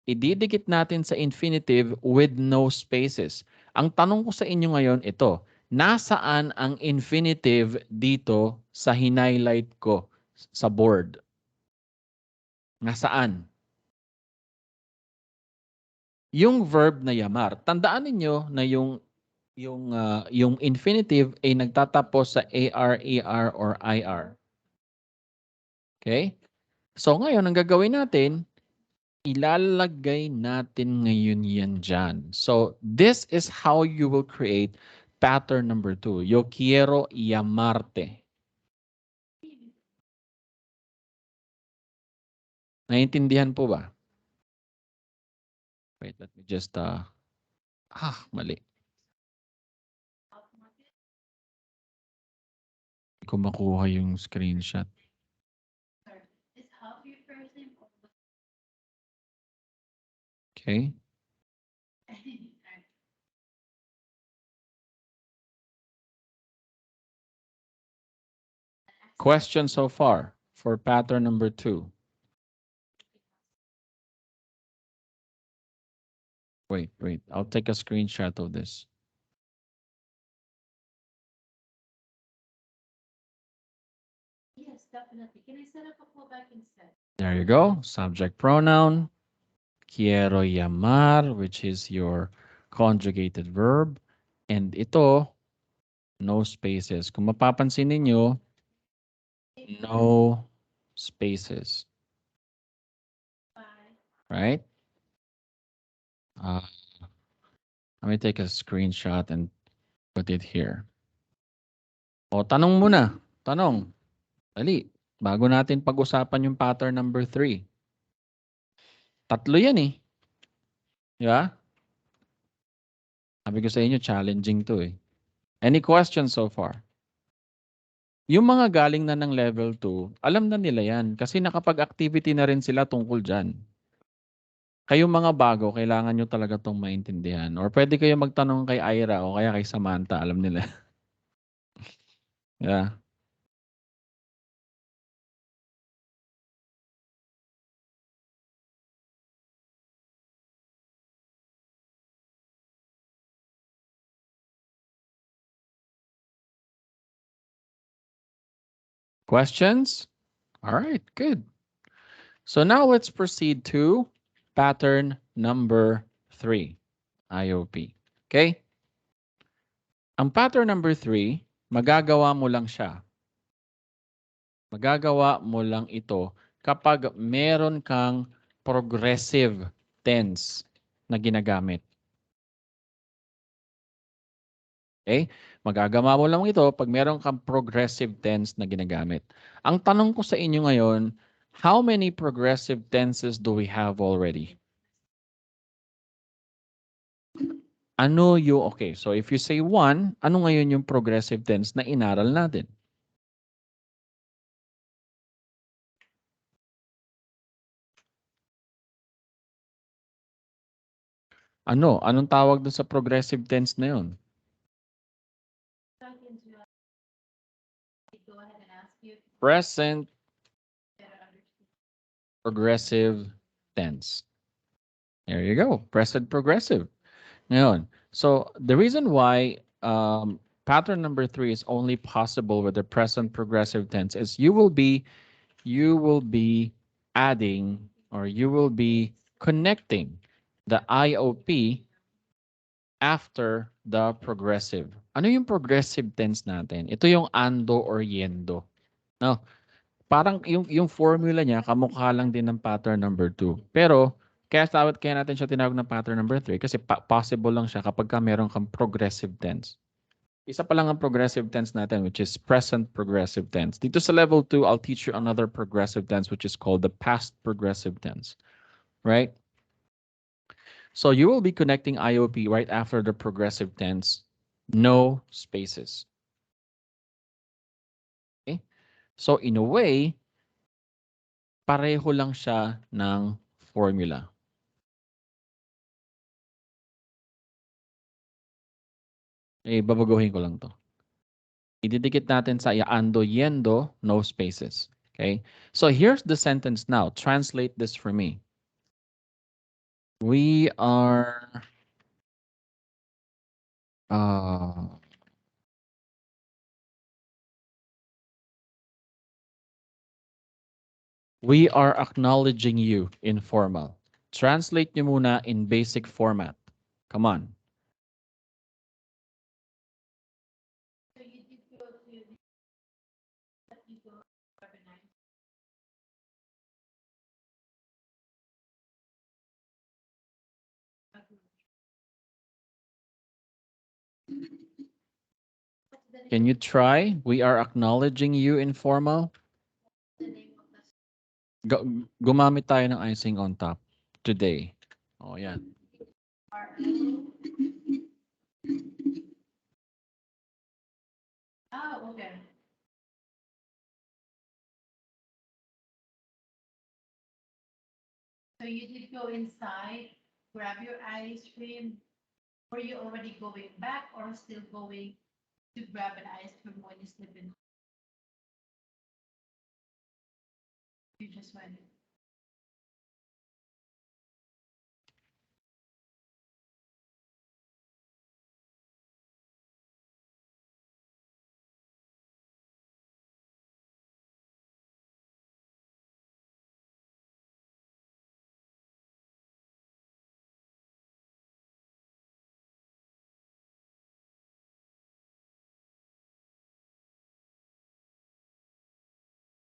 ididikit natin sa infinitive with no spaces. Ang tanong ko sa inyo ngayon, ito. Nasaan ang infinitive dito sa hinighlight ko sa board? Nasaan? Yung verb na llamar. Tandaan niyo na yung infinitive ay nagtatapos sa AR, ER, or IR. Okay? So ngayon, ang gagawin natin, ilalagay natin ngayon yan dyan. So, this is how you will create pattern number 2. Yo quiero llamarte. Naiintindihan po ba? Wait, let me just, mali. Hindi ko makuha yung screenshot. Okay. Question so far for pattern number 2. Wait. I'll take a screenshot of this. Yes, definitely. Can I set up a fallback instead? There you go. Subject pronoun. Quiero llamar, which is your conjugated verb. And ito, no spaces. Kung mapapansin ninyo, no spaces. Right? Let me take a screenshot and put it here. O, tanong muna. Tanong. Dali. Bago natin pag-usapan yung pattern number 3. Tatlo yan eh. Di ba? Sabi ko sa inyo, challenging to eh. Any questions so far? Yung mga galing na ng level 2, alam na nila yan kasi nakapag-activity na rin sila tungkol dyan. Kayong mga bago, kailangan nyo talaga itong maintindihan. Or pwede kayo magtanong kay Ira o kaya kay Samantha, alam nila. Yeah. Questions? All right, good. So now let's proceed to pattern number 3, IOP. Okay? Ang pattern number 3, magagawa mo lang siya. Magagawa mo lang ito kapag meron kang progressive tense na ginagamit. Okay? Magagawa mo lang ito pag meron kang progressive tense na ginagamit. Ang tanong ko sa inyo ngayon, how many progressive tenses do we have already? Ano yung, okay, so if you say 1, ano ngayon yung progressive tense na inaral natin? Ano? Anong tawag dun sa progressive tense na yun? Go ahead and ask you. Present Better understand. progressive tense. There you go. Present progressive. Ngayon, so the reason why pattern number 3 is only possible with the present progressive tense is you will be adding, or you will be connecting the IOP after the progressive. Ano yung progressive tense natin? Ito yung ando or yendo. No, parang yung formula niya kamukha lang din ng pattern number 2. Pero kaya natin siya tinawag na pattern number 3 kasi possible lang siya kapag meron kang progressive tense. Isa pa lang ang progressive tense natin, which is present progressive tense. Dito sa level 2, I'll teach you another progressive tense, which is called the past progressive tense. Right? So you will be connecting IOP right after the progressive tense. No spaces. Okay? So in a way, pareho lang siya ng formula. Babaguhin ko lang to. Ididikit natin sa ando, yendo, no spaces. Okay? So here's the sentence now. Translate this for me. We are acknowledging you in formal. Translate nyo muna in basic format. Come on. So you did go to the people organized. Can you try? We are acknowledging you in formal. The name of the Gumamit tayo ng icing on top today. Oh, yeah. Oh, okay. So you did go inside, grab your ice cream. Were you already going back or still going to grab an ice cream when you slip in? You just went.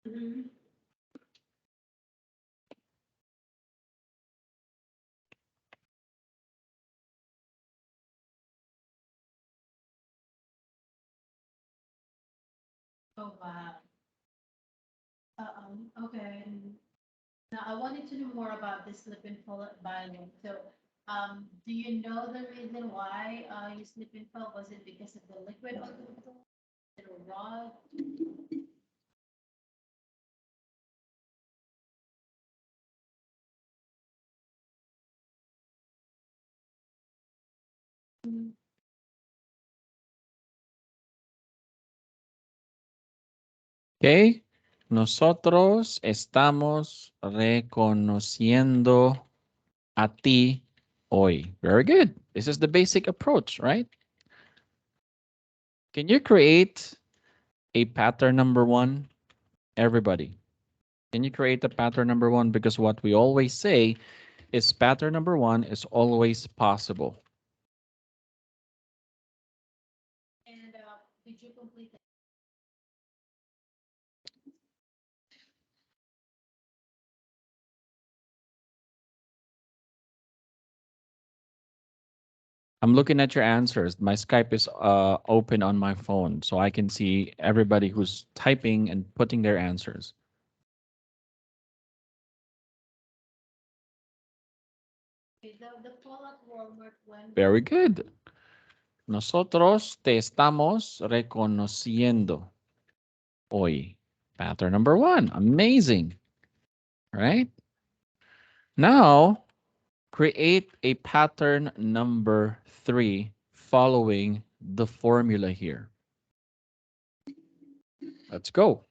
Mm-hmm. Oh, wow. Okay. Now, I wanted to know more about this slip and fall violin. So, do you know the reason why you slip and fell? Was it because of the liquid on the floor? Was it a rod? Okay. Nosotros estamos reconociendo a ti hoy. Very good. This is the basic approach, right? Can you create a pattern number 1? Everybody. Can you create the pattern number one? Because what we always say is pattern number one is always possible. And did you complete it? I'm looking at your answers. My Skype is open on my phone, so I can see everybody who's typing and putting their answers. The call at Walmart when Very good. Nosotros te estamos reconociendo hoy. Pattern number one. Amazing. Right? Now, create a pattern number three following the formula here. Let's go.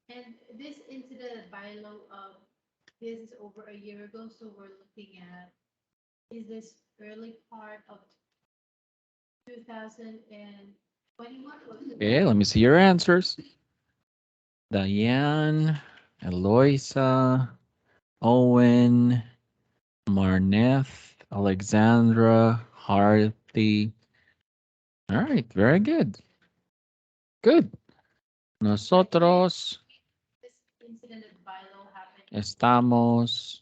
and this incident bylaw this is over a year ago, so we're looking at is this early part of 2021 or Okay, let me see your answers. Diane, Eloisa, Owen, Marneth, Alexandra, Harty. All right, very good. Good. Nosotros this incident bylaw happened? estamos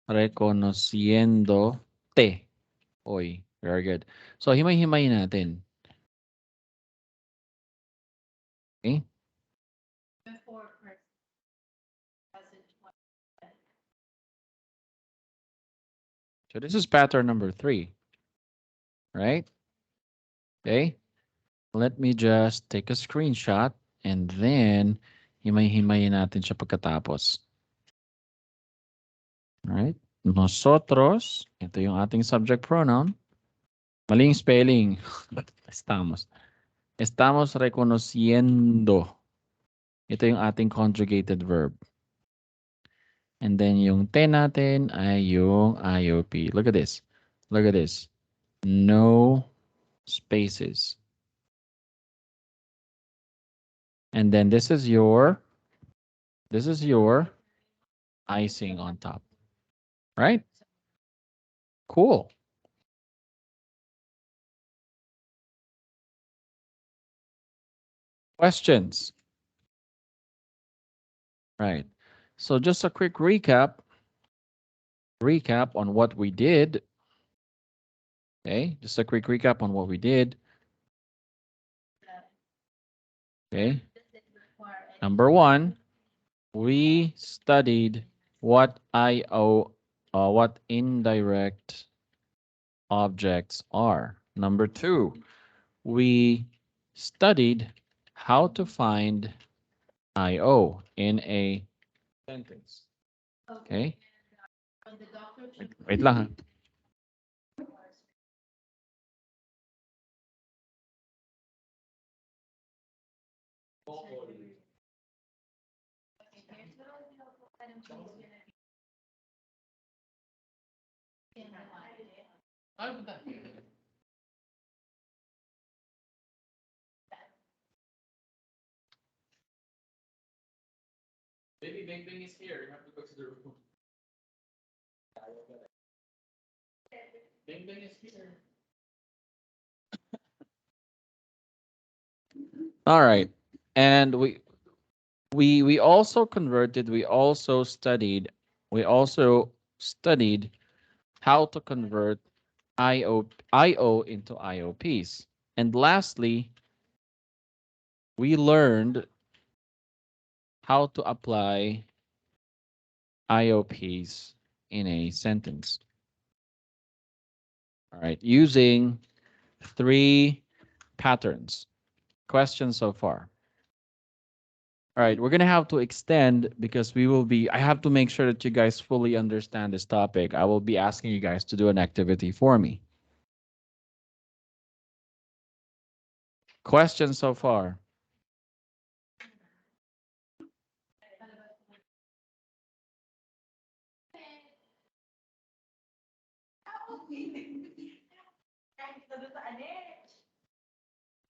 reconociéndote hoy. Very good. So, himay-himay natin. Okay? Before first 2020. So, this is pattern number three. Right? Okay? Let me just take a screenshot and then himay-himayin natin siya pagkatapos. Alright? Nosotros, ito yung ating subject pronoun. Maling spelling. Estamos. Estamos reconociendo. Ito yung ating conjugated verb. And then yung te natin ay yung IOP. Look at this. Look at this. No spaces. And then this is your icing on top. Right? Cool. Questions? Right. So just a quick recap on what we did. Okay, just a quick recap on what we did. Okay. Number one, we studied what what indirect objects are. Number two, we studied how to find IO in a sentence. Okay. Wait lang ha. Baby Bang Bang is here. You have to go to the room. Bang Bang is here. All right. And we also converted, we also studied how to convert IO into IOPs. And lastly, we learned how to apply IOPs in a sentence. All right, using three patterns. Questions so far? All right, we're gonna have to extend because I have to make sure that you guys fully understand this topic. I will be asking you guys to do an activity for me. Questions so far?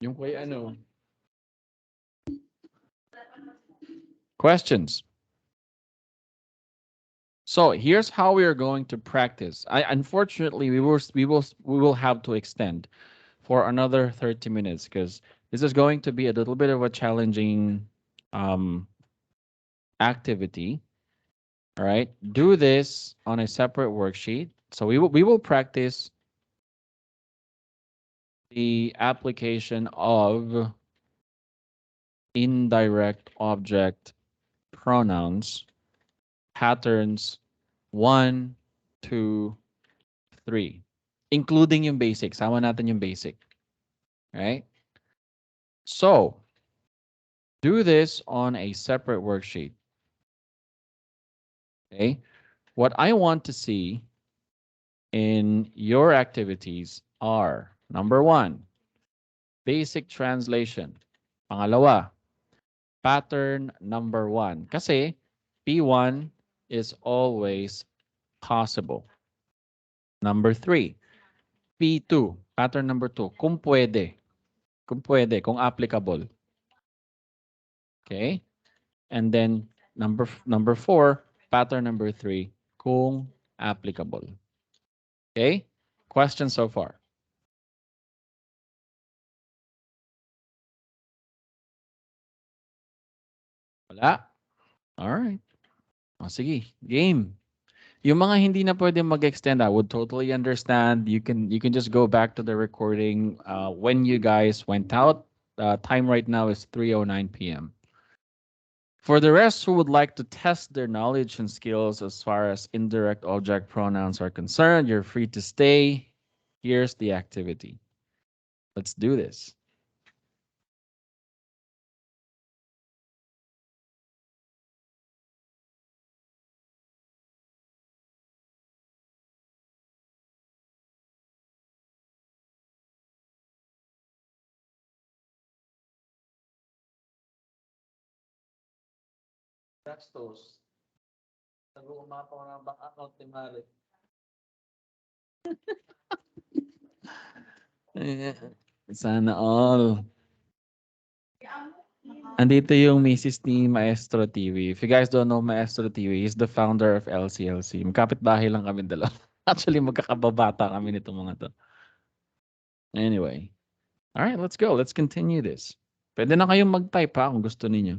Yung kay ano? Questions? So here's how we are going to practice. Unfortunately we will have to extend for another 30 minutes because this is going to be a little bit of a challenging activity. All right, do this on a separate worksheet. So we will practice the application of indirect object pronouns patterns 1, 2, 3, including yung basic. Sama natin yung basic. Right? So, do this on a separate worksheet. Okay? What I want to see in your activities are, number 1, basic translation. Pangalawa, pattern number 1. Kasi P1 is always possible. Number 3, P2, pattern number 2, kung pwede. Kung pwede, kung applicable. Okay? And then number 4, pattern number 3, kung applicable. Okay? Questions so far? Wala? All right. O, sige, game. Yung mga hindi na pwede mag-extend, I would totally understand. You can just go back to the recording when you guys went out. Time right now is 3:09 p.m. For the rest who would like to test their knowledge and skills as far as indirect object pronouns are concerned, you're free to stay. Here's the activity. Let's do this. Textos. Nag-uumapaw ng bank account ni Mari. Sana all. Andito yung Mrs. ni Maestro TV. If you guys don't know Maestro TV, he's the founder of LCLC. Magkapit-bahay lang kami dalawa. Actually, magkakababata kami nito mga to. Anyway. All right, let's go. Let's continue this. Pwede na kayong mag-type ha kung gusto niyo.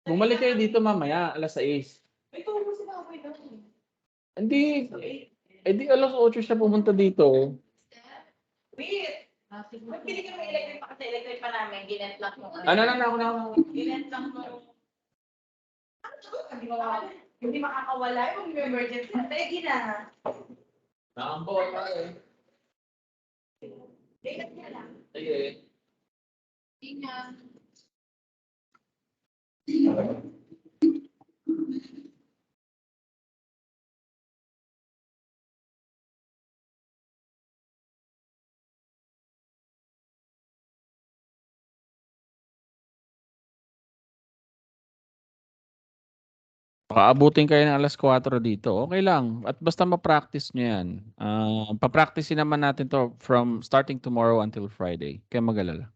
Bumalik kayo dito mamaya, alas 6. Hindi, di alas 8 siya pumunta dito. Wait! Pili ka may electric pa kasi electric pa namin. Ginent lang mo. Ako. Ginent lang mo. Hindi makakawala yung emergency. Tegi na. Nakampol pa eh. Ginent ka lang. Sige. Ingat. Pakaabutin kayo ng alas 4 dito. Okay lang. At basta ma-practice nyo yan. Pa-practicein naman natin to from starting tomorrow until Friday. Kaya mag-alala.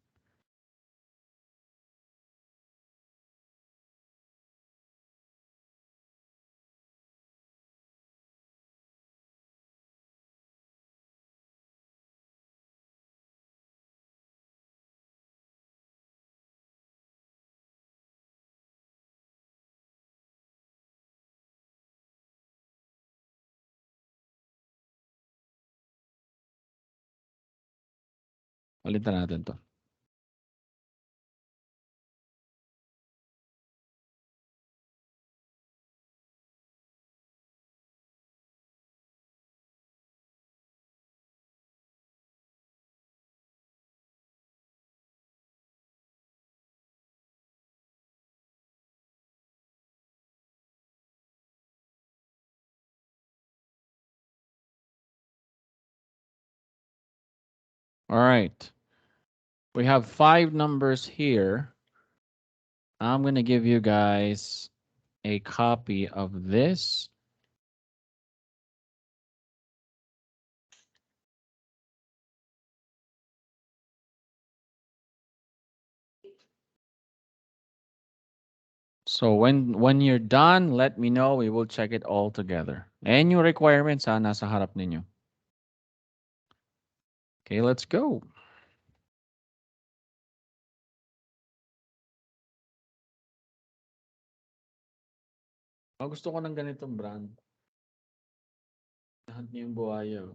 Ulitin natin to. All right. We have 5 numbers here. I'm going to give you guys a copy of this. So when you're done, let me know. We will check it all together. And your requirements nasa harap ninyo. Okay, let's go. Gusto ko ng ganitong brand. Lahat niyo yung buhaya.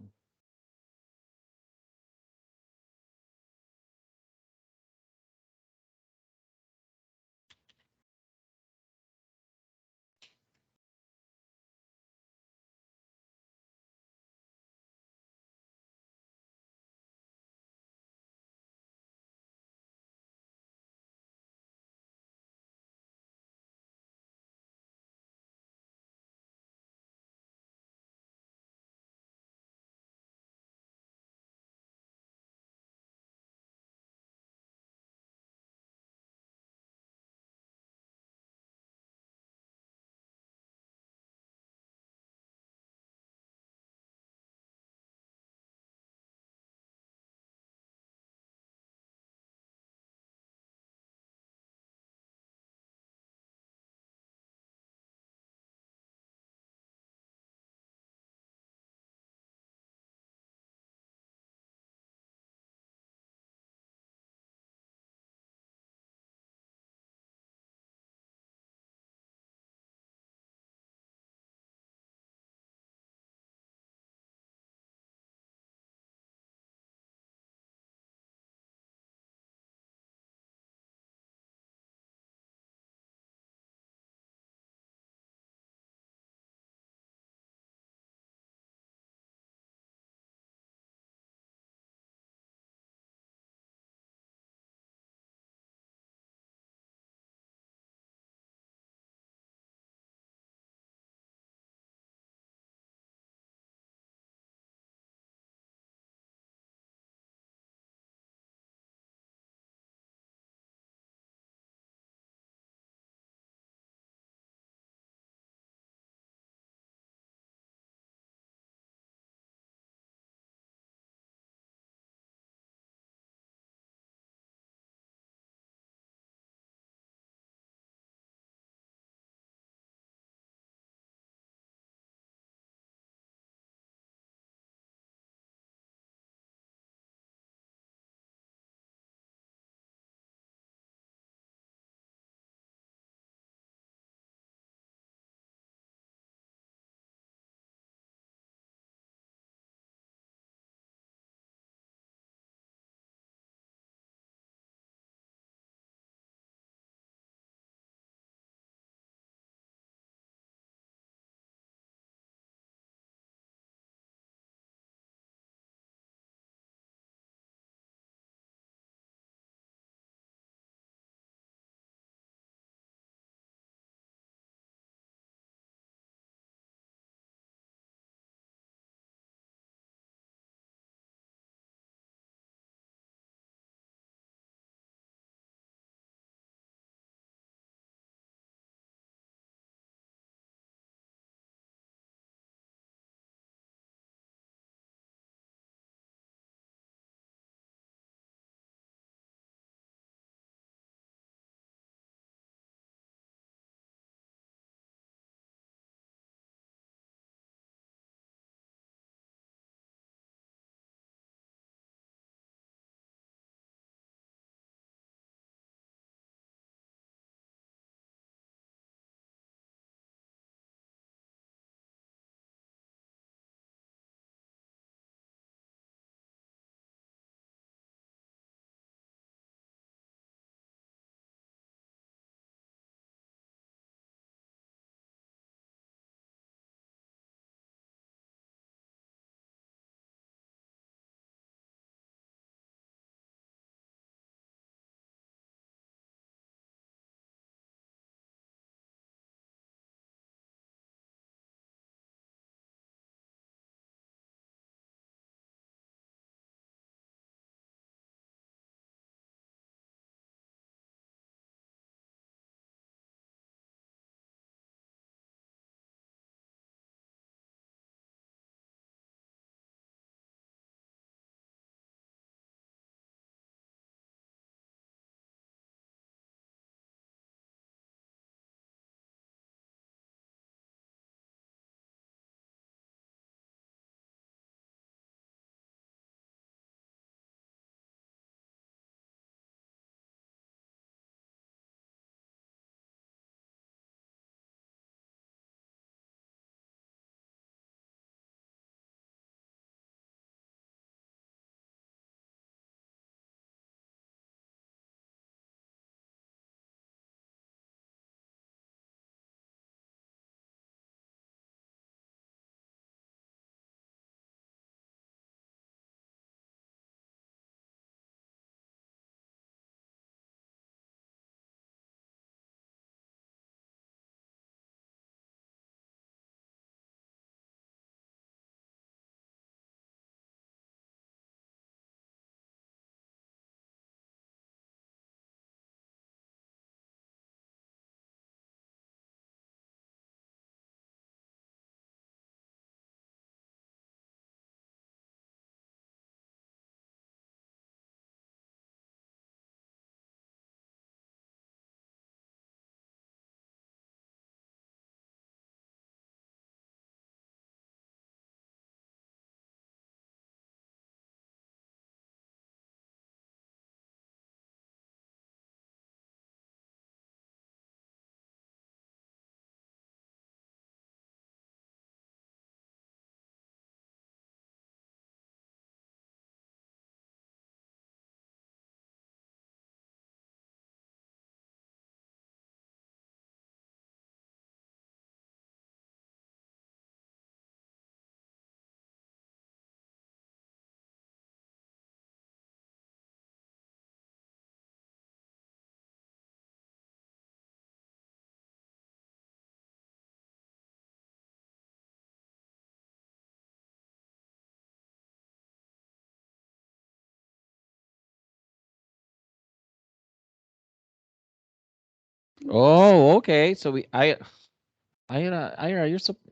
Oh, okay. So Ira,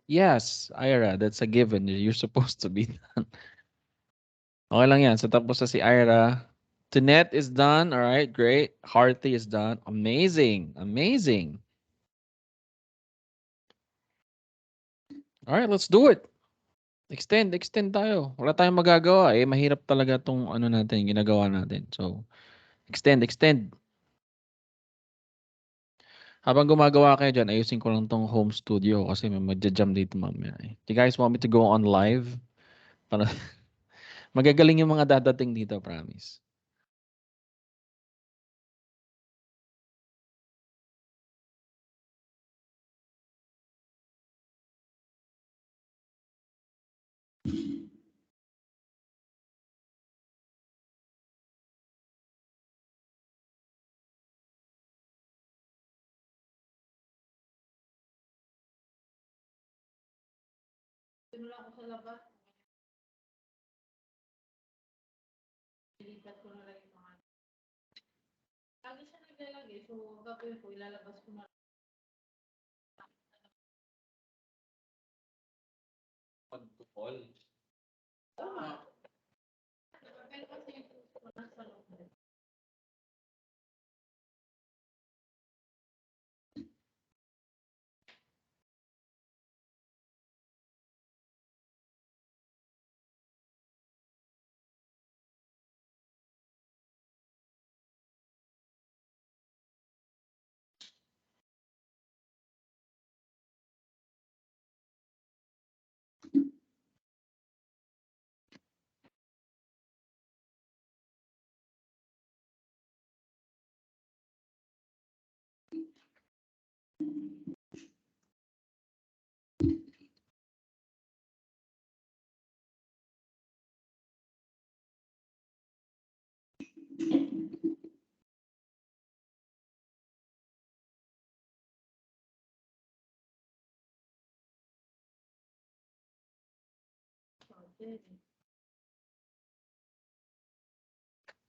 yes, Ira, that's a given. You're supposed to be done. Okay lang yan. So tapos na si Ira. Tanet is done. All right, great. Harty is done. Amazing. Amazing. All right, let's do it. Extend tayo. Wala tayong magagawa. Mahirap talaga tong ano natin, ginagawa natin. So, extend. Habang gumagawa kayo dyan, ayusin ko lang tong home studio kasi may magja-jam dito mamaya. Do you guys want me to go on live? Para magagaling yung mga dadating dito, promise. Tinula ko sa labas. Ilipat ko na lang yung mga. Lagi siya naglalagay. So, gagawin ko, ilalabas ko na. Pag-call. Tama. Pero kasi yung puso ko nasa loob.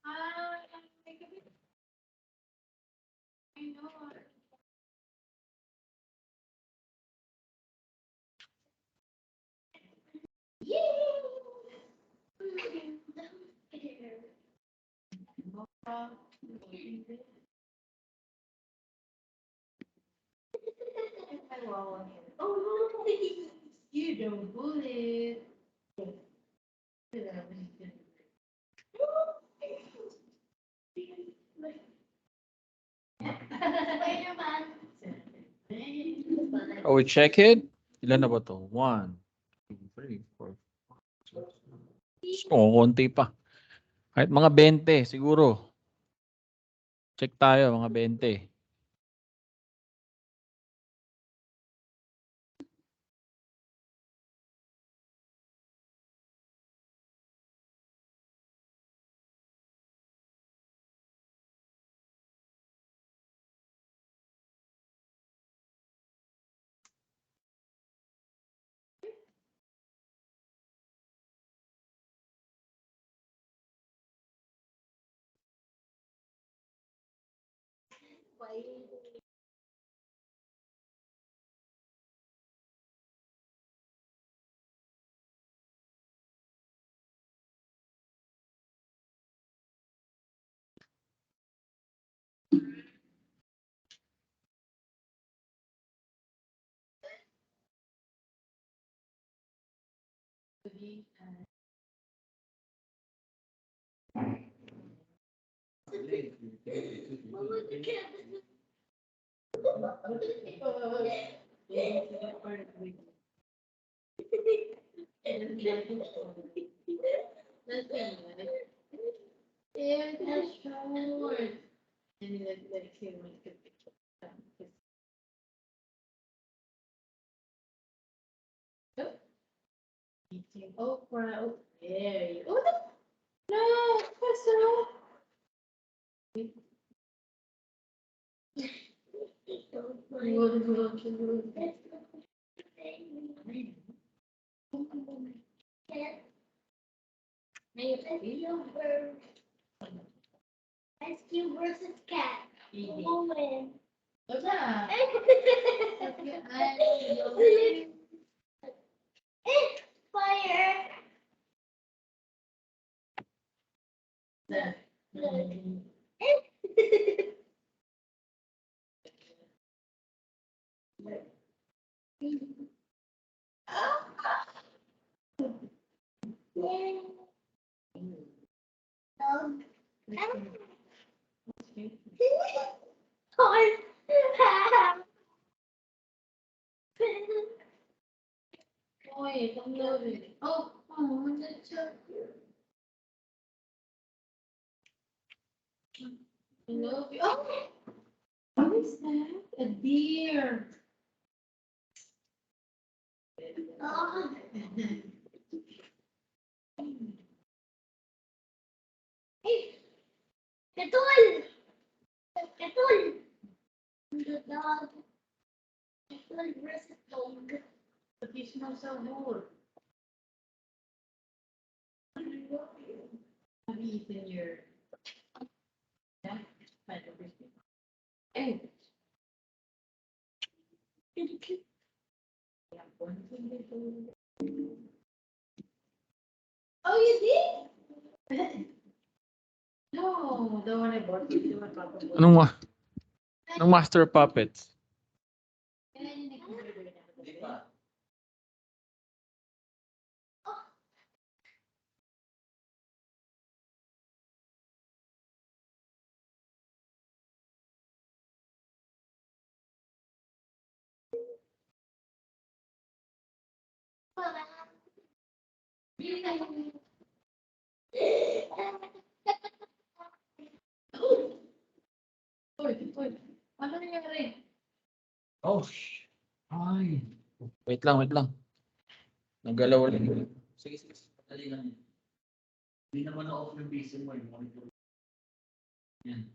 May kabit. I know. Oh, you don't bully. Oh, we check it? Ilan na ba to? 1, 2, 3, 4, 5, 6. Oh, konti pa. Kahit mga 20 siguro. Check tayo, mga 20. Yeah, that's short. And like here, make a picture. Eating okra. Oh, there you. Oh, no, what's up? Rescue versus cat. Woman. Wala. Fire. Wait, I'm loading. Oh, that's so cute. I love you. Oh, what is that? A deer. Ketul. Ketul. The dog. Ketul versus dog. But you smell so good. Have you eaten your... Yeah? Kind of crispy. Hey. Oh, you did? No, the one I bought. The one Papa bought. Anong master puppets? Uy. Ano nangyari? Oh, ay. Wait lang. Nagalaw lang. Sige. Dali lang. Hindi naman na-off yung PC mo. Yan.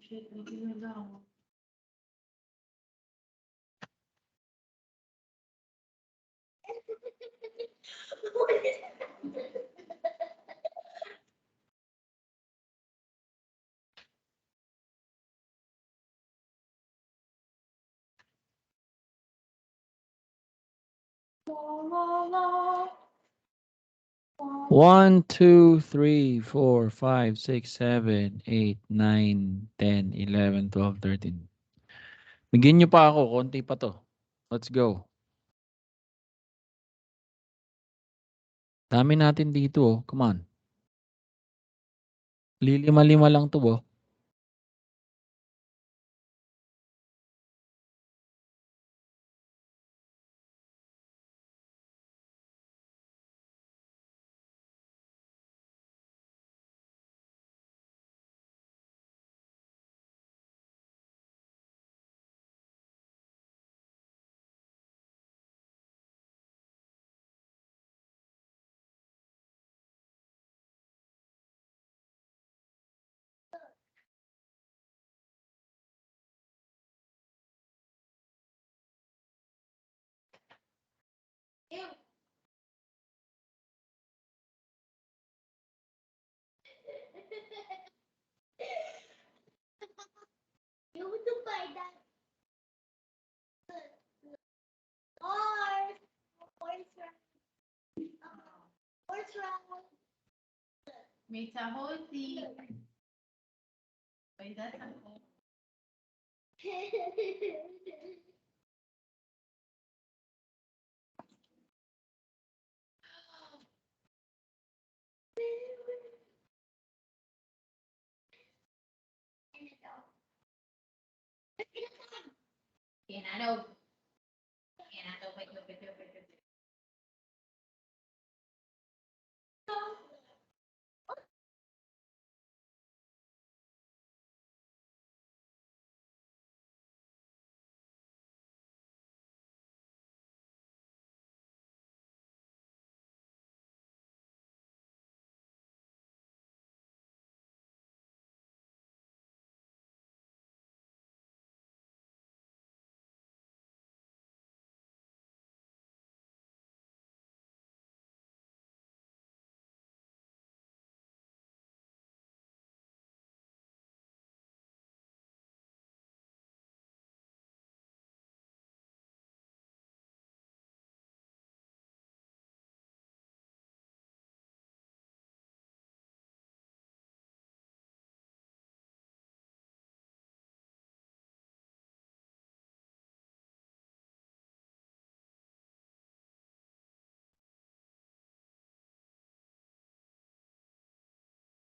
Shit, lagi na lang. One, 2, 3, 4, 5, 6, 7, 8, 9, 10, 11, 12, 13. Bigyan nyo pa ako. Konti pa to. Let's go. Dami natin dito. Oh. Come on. Lilima-lima lang to. Oh. You want to buy that? Horse round. May tahoti. Wait, that's not... Kinanaw. Kinanaw, wait.